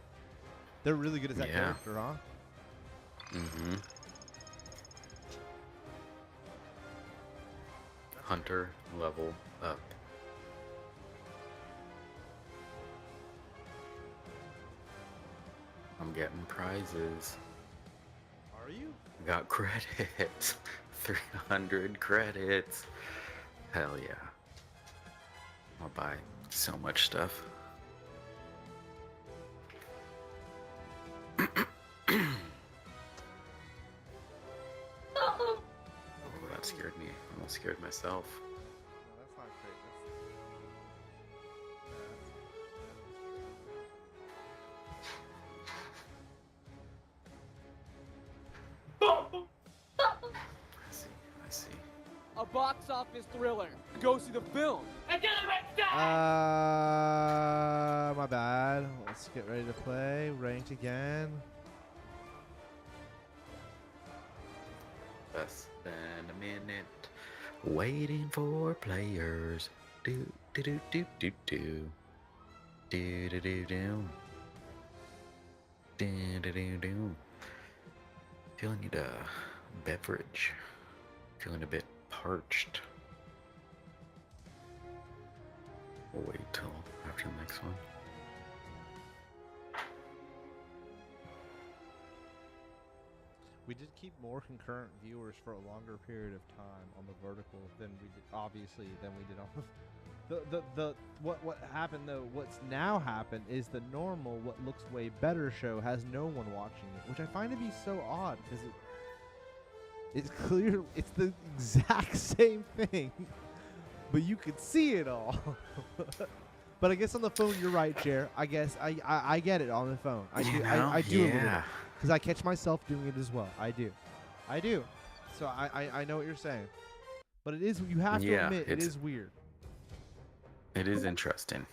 They're really good at that Yeah. character, huh? Mm-hmm. Hunter level up. I'm getting prizes. Are you? Got credits. 300 credits. Hell yeah. I'll buy so much stuff. Oh, that scared me. I almost scared myself. No, that's not great. I see. A box office thriller. Go see the film. My bad. Let's get ready to play. Ranked again. Less than a minute. Waiting for players. Do do do do do do. Do do do do. Do do do do. Feeling need a beverage. Feeling a bit parched. We'll wait till after the next one. We did keep more concurrent viewers for a longer period of time on the vertical than we did, obviously, than we did on the what happened though. What's now happened is the normal, what looks way better show has no one watching it, which I find to be so odd because it's clear it's the exact same thing, but you could see it all. But I guess on the phone, you're right, Jer. I guess I get it on the phone. I do. I do a little bit. Because I catch myself doing it as well. I do. So I know what you're saying. But it is, you have to admit, it is weird. It is interesting.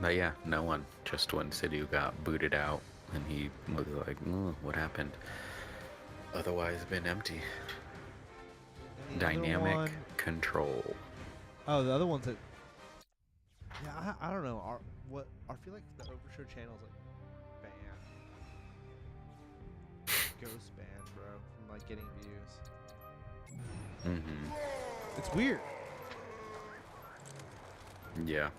But yeah, no one. Just one city who got booted out, and he was like, what happened? Otherwise, been empty. Dynamic control. Oh, the other ones that. Yeah, I don't know. I feel like the OverTheShow channel is like banned. Ghost banned, bro, from like getting views. Mm-hmm. It's weird. Yeah.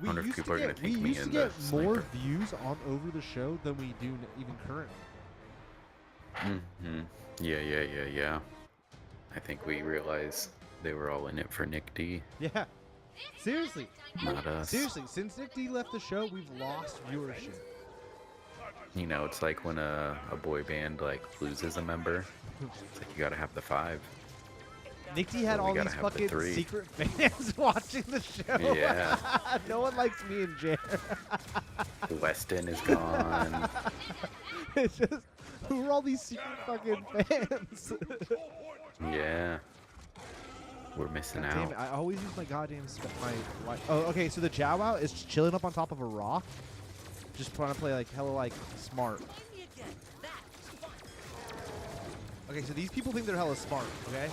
We wonder if used people are to gonna get, think we me used to and get the more sniper. views on OverTheShow than we do even currently. Mm-hmm. Yeah. I think we realized they were all in it for Nick D, Yeah. Seriously. not us. Seriously, since Nick D left the show, we've lost viewership. You know, it's like when a boy band like loses a member. It's like you gotta have the 5. Nick D had Well, we all gotta these have the fucking 3. secret fans watching the show. Yeah. No one likes me and Jer. Weston is gone. It's just, who are all these secret fucking fans? Yeah. We're missing God damn out. it, I always use my goddamn my life. Oh, okay, so the Jow Wow is chilling up on top of a rock. Just trying to play like hella like smart. Okay, so these people think they're hella smart, okay?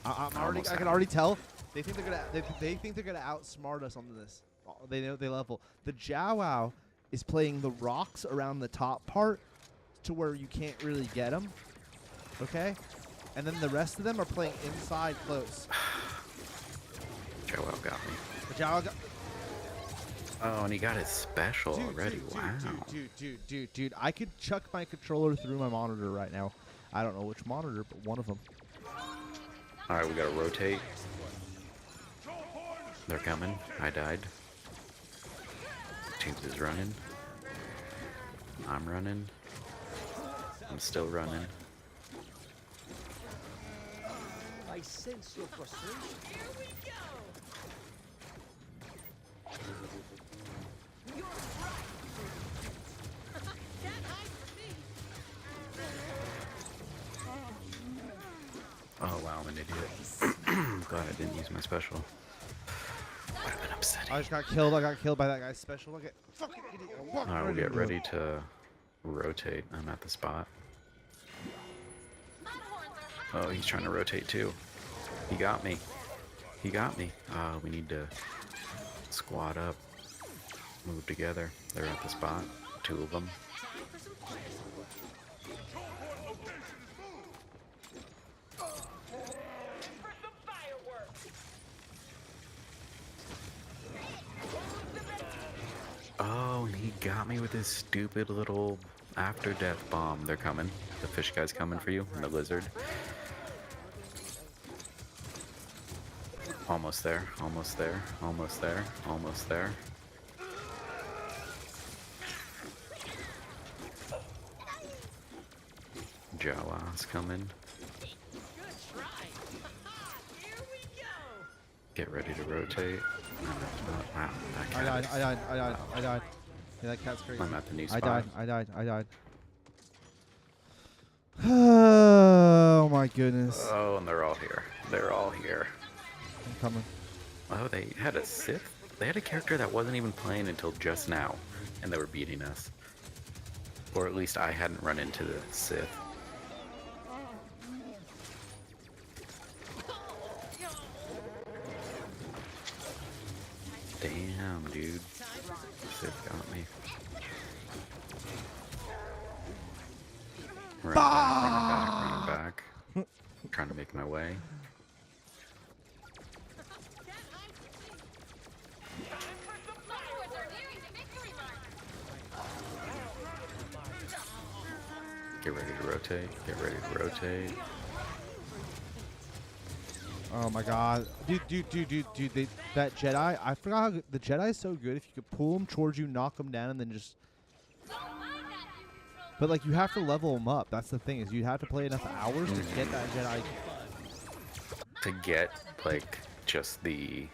I can already tell. They think they're gonna they think they're gonna outsmart us on this. They know they level. The Jow Wow is playing the rocks around the top part to where you can't really get them. Okay? And then the rest of them are playing inside close. Joel got me. The Jow Wow got Oh, and he got his special already. Wow. Dude, I could chuck my controller through my monitor right now. I don't know which monitor, but one of them. Alright, we gotta rotate. They're coming. I died. James is running. I'm running. I'm still running. I sense your frustration. Here we go. You're right. Can't hide from me. Oh wow, I'm an idiot. Glad I didn't use my special. Would have been upsetting. I just got killed. I got killed by that guy's special. Look at fucking idiot. Alright, we'll get ready to rotate. I'm at the spot. Oh, he's trying to rotate too. He got me. He got me. We need to squad up. Move together. They're at the spot. 2 of them. Oh, and he got me with his stupid little after death bomb. They're coming. The fish guy's coming for you, and the lizard. Almost there, almost there, almost there, almost there. Jawa's coming. Get ready to rotate. Wow, that cat I is- died. I died. Yeah, that cat's crazy. I'm at the new I spot. died. Oh my goodness. Oh, and they're all here. They're all here. I'm coming. Oh, they had a Sith? They had a character that wasn't even playing until just now, and they were beating us. Or at least I hadn't run into the Sith. Damn, dude. Sith got me. Running back. Trying to make my way. Get ready to rotate. Get ready to rotate. Oh my god. Dude, that Jedi, I forgot how the Jedi is so good. If you could pull them towards you, knock them down, and then just... But like, you have to level them up. That's the thing, is you have to play enough hours to get that Jedi. To get, like, just the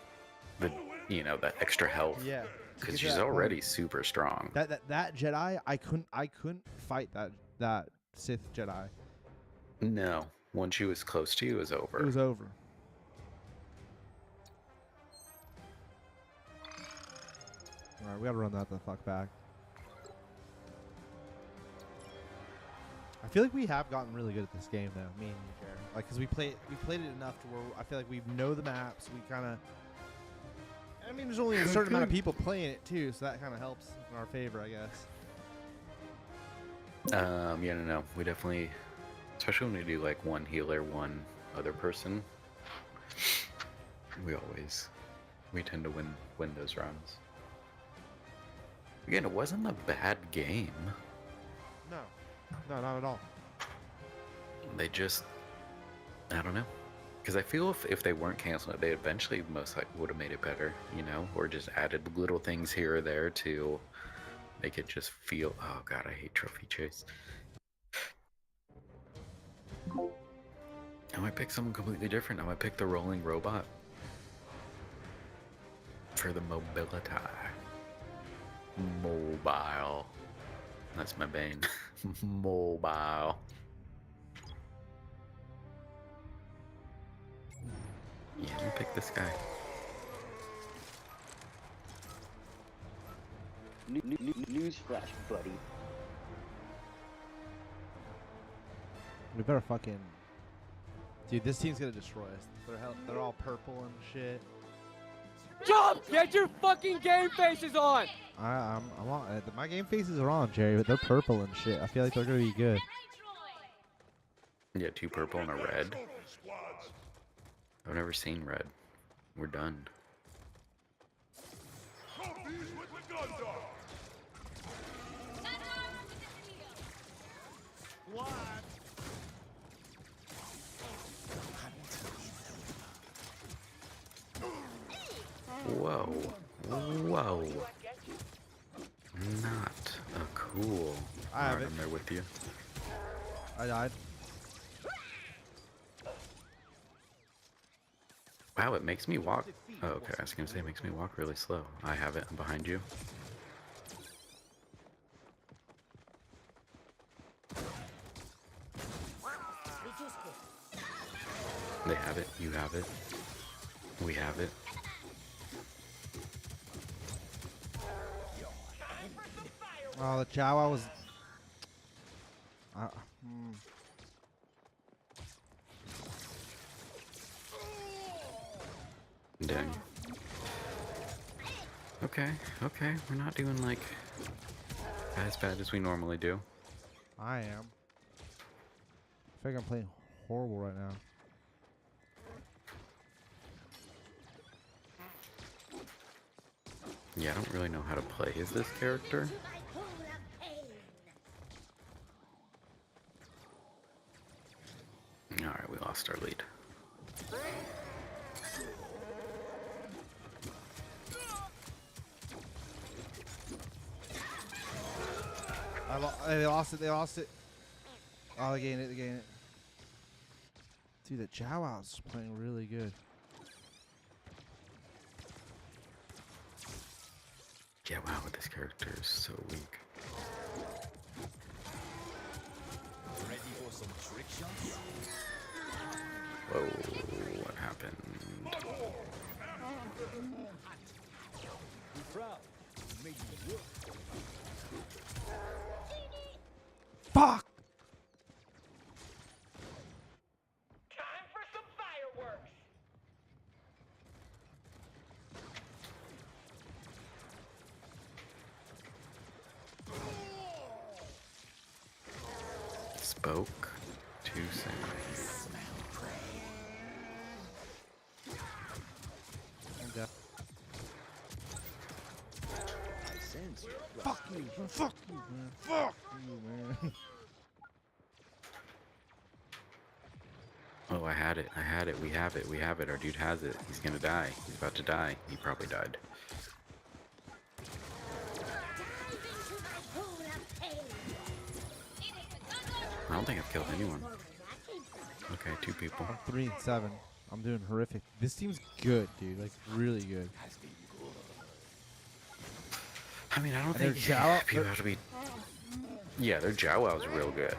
you know, the extra health. Yeah. Because she's already super strong. That Jedi, I couldn't fight that Sith Jedi. No. Once she was close to you, it was over. It was over. Alright, we gotta run that the fuck back. I feel like we have gotten really good at this game, though. Me and you, Jared. Like, cause we played it enough to where I feel like we know the maps. We kind of. I mean, there's only a certain amount of people playing it too, so that kind of helps in our favor, I guess. Yeah, no. We definitely, especially when we do like one healer, one other person. We tend to win those rounds. Again, it wasn't a bad game. No, not at all. They just, I don't know. Because I feel if they weren't canceling it, they eventually most likely would have made it better, you know? Or just added little things here or there to make it just feel, oh god, I hate Trophy Chase. I might pick something completely different. I might pick the rolling robot for the mobility. Mobile. That's my bane. Mobile. Yeah, let me pick this guy. Newsflash, buddy. We better fucking. Dude, this team's gonna destroy us. They're all purple and shit. Jump! Get your fucking game faces on! I'm on. My game faces are on, Jerry, but they're purple and shit. I feel like they're gonna be good. Yeah, 2 purple and a red. I've never seen red. We're done. Trophies with the gun dog. Whoa. Whoa. Not a cool. I have Alright, it. I'm there with you. I died. Wow, it makes me walk. Oh, okay, I was gonna say it makes me walk really slow. I have it. I'm behind you. They have it. You have it. We have it. Oh, the Jawa was. Dang. Okay, okay. We're not doing like as bad as we normally do. I am. I think I'm playing horrible right now. Yeah, I don't really know how to play as this character. Alright, we lost our lead. They lost it. They lost it. Oh, they gained it. They gained it. Dude, the Jawa's playing really good. Yeah, wow, this character is so weak. Ready for some trick shots? Whoa, what happened? Be proud. You made me work. Fuck! Time for some fireworks. Spoke too soon. I'm dead. I sense you. Fuck you! Fuck you, man! Fuck you, man! Oh, I had it. I had it. We have it. We have it. Our dude has it. He's gonna die. He's about to die. He probably died. I don't think I've killed anyone. Okay, 2 people. I'm 3 and 7. I'm doing horrific. This team's good, dude. Like really good. I mean, I don't And their think Jawa- people have to be. Yeah, their Jowow's real good.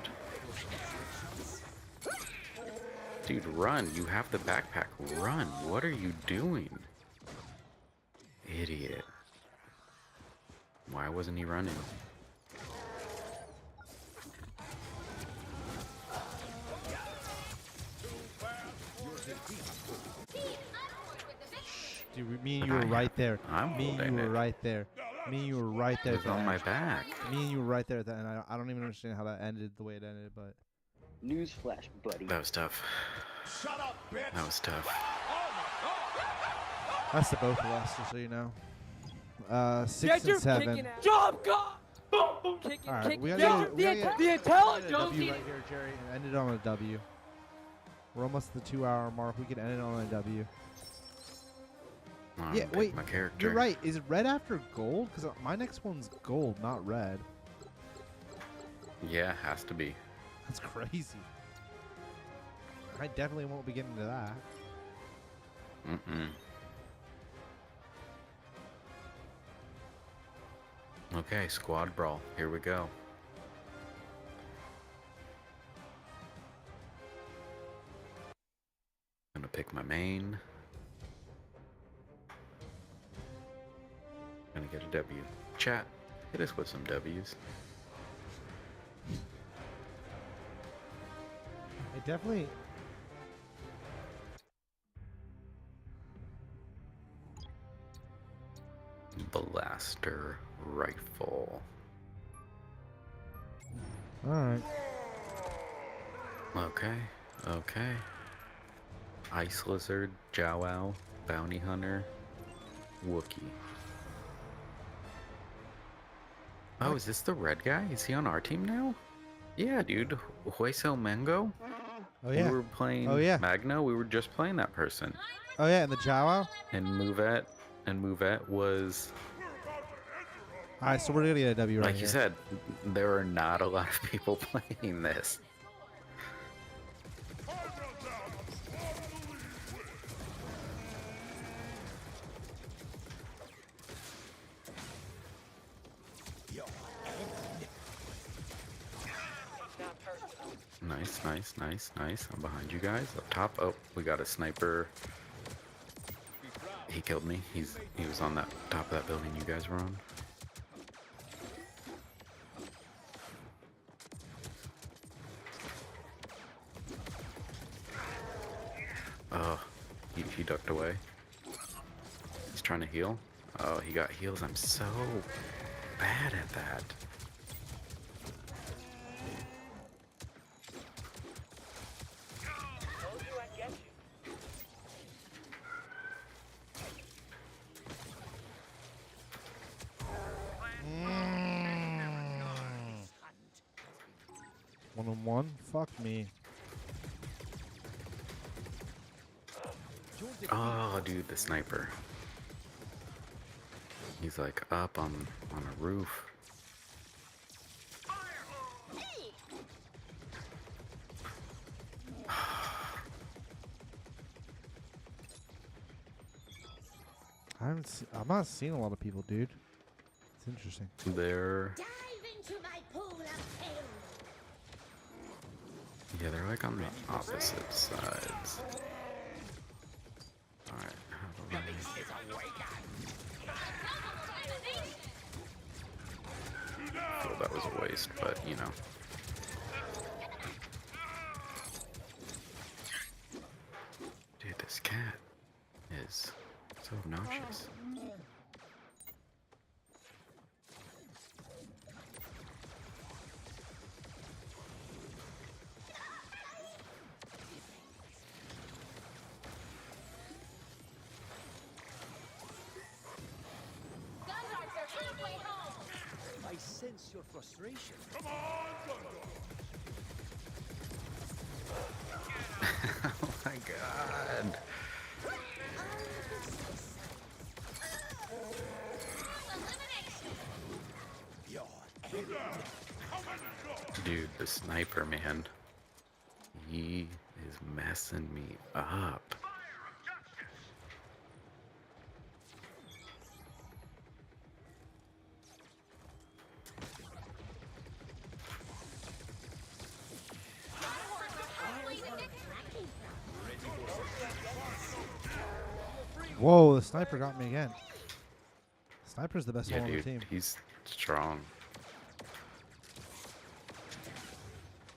Dude, run. You have the backpack. Run. What are you doing? Idiot. Why wasn't he running? Dude, me and you were right there. I'm Me and holding you were it. right there. Me and you were right there. It at was the on my end. back. Me and you were right there at the end. I don't even understand how that ended the way it ended, but Newsflash, buddy. That was tough. Shut up, bitch! That was tough. that's the both of us, just so you know. 6 and 7. Job got. All right, we gotta get The a intelligence. W right here, Jerry, and end it on a W. We're almost at the 2-hour mark. We can end it on a W. I'm Yeah, gonna pick wait. My character. You're right. Is red after gold? Because my next one's gold, not red. Yeah, has to be. That's crazy. I definitely won't be getting to that. Mm-mm. Okay, squad brawl. Here we go. I'm gonna pick my main. Gonna get a W. Chat, hit us with some W's. I definitely. Blaster rifle. Alright. Okay, okay. Ice lizard, Jowow, bounty hunter, Wookie. Oh, is this the red guy? Is he on our team now? Yeah, dude. Hueso Mango? Oh, yeah. We were playing Magno. We were just playing that person. Oh, yeah, and the Jawa? And Mouvette was... Alright, so we're going to get a W right Like here. you said, there are not a lot of people playing this. Nice. I'm behind you guys. Up top. Oh, we got a sniper. He killed me. He was on that top of that building you guys were on. Oh, he ducked away. He's trying to heal. Oh, he got heals. I'm so bad at that. One-on-one? Fuck me. Oh, dude, the sniper. He's like up on a roof. I'm not seeing a lot of people, dude. It's interesting. They're Dive into my pool of pain. yeah, they're like on the opposite sides. All right. I feel that was a waste, but you know. Dude, this cat is so obnoxious. I sense your frustration. Come on, Gundam! Oh my god. Dude, the sniper, man. He is messing me up. Whoa, the sniper got me again. Sniper's the best Yeah, one on the dude, team. he's strong.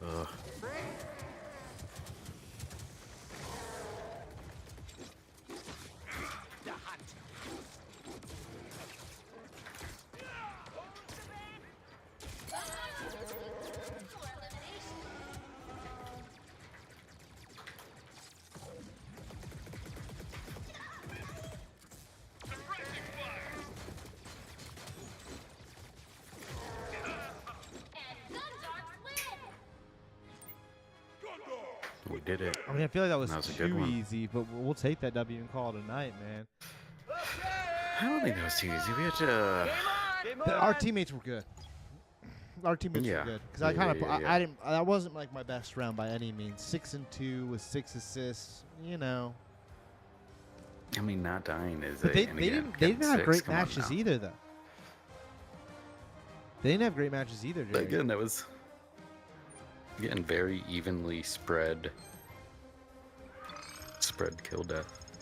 Ugh. We did it. I mean, I feel like that was, That was a good too one. easy, but we'll take that W and call it a night, man. I don't think that was too easy. We had to. Our teammates were good. Our teammates Yeah. were good because I Yeah, kind of yeah, yeah. I didn't. That wasn't like my best round by any means. 6-2 with 6 assists. You know. I mean, not dying is But a. they and they again, didn't they getting didn't have six, great come on matches now. either though. They didn't have great matches either, But Jerry. again, that was getting very evenly spread kill death.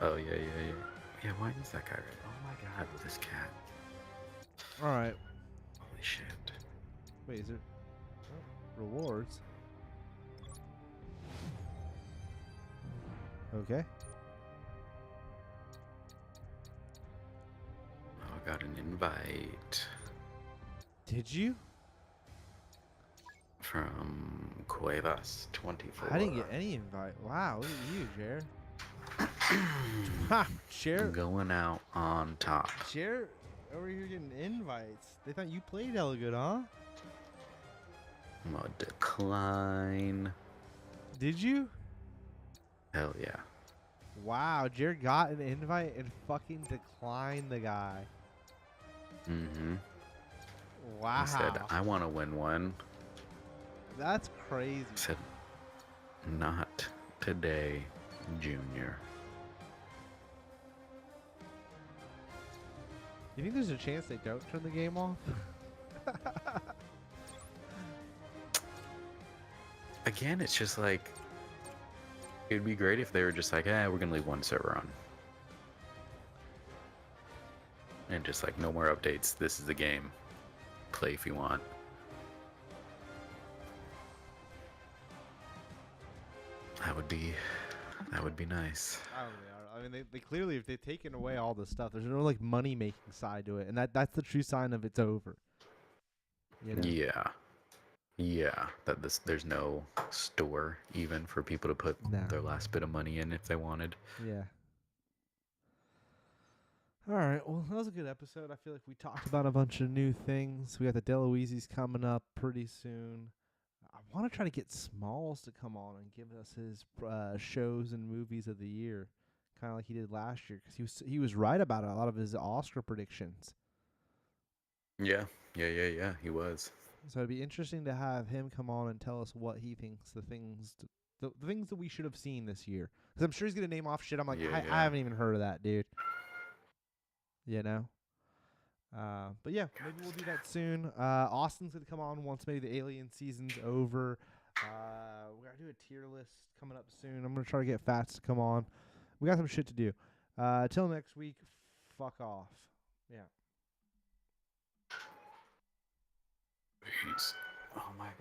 Oh yeah. Yeah, why is that guy? Oh my god, with this cat. All right. Holy shit. Wait, is there rewards? Okay. Oh, I got an invite Did you? from Cuevas 24. I didn't get any invite. Wow, look at you, Jer. Ha! Jer. Going out on top. Jer over here getting invites. They thought you played hella good, huh? I'm gonna decline. Did you? Hell yeah. Wow, Jared got an invite and fucking declined the guy. Mm-hmm. Wow. He said, I want to win one. That's crazy. I said, not today, Junior. You think there's a chance they don't turn the game off? again, it's just like it'd be great if they were just like, we're gonna leave one server on, and just like no more updates. This is the game. Play if you want. That would be nice. I don't know. I mean, they clearly, if they've taken away all the stuff, there's no like money making side to it, and that's the true sign of it's over. You know? Yeah. That there's no store even for people to put their last bit of money in if they wanted. Yeah. All right. Well, that was a good episode. I feel like we talked about a bunch of new things. We got the Deloise's coming up pretty soon. I want to try to get Smalls to come on and give us his shows and movies of the year, kind of like he did last year, because he was right about a lot of his Oscar predictions. Yeah. He was. So it'd be interesting to have him come on and tell us what he thinks the things that we should have seen this year. Because I'm sure he's gonna name off shit. I'm like, I haven't even heard of that, dude. You know. But yeah, maybe we'll do that soon. Austin's gonna come on once maybe the Alien season's over. We're gonna do a tier list coming up soon. I'm gonna try to get Fats to come on. We got some shit to do. Till next week, fuck off. Yeah. Peace. Oh my god.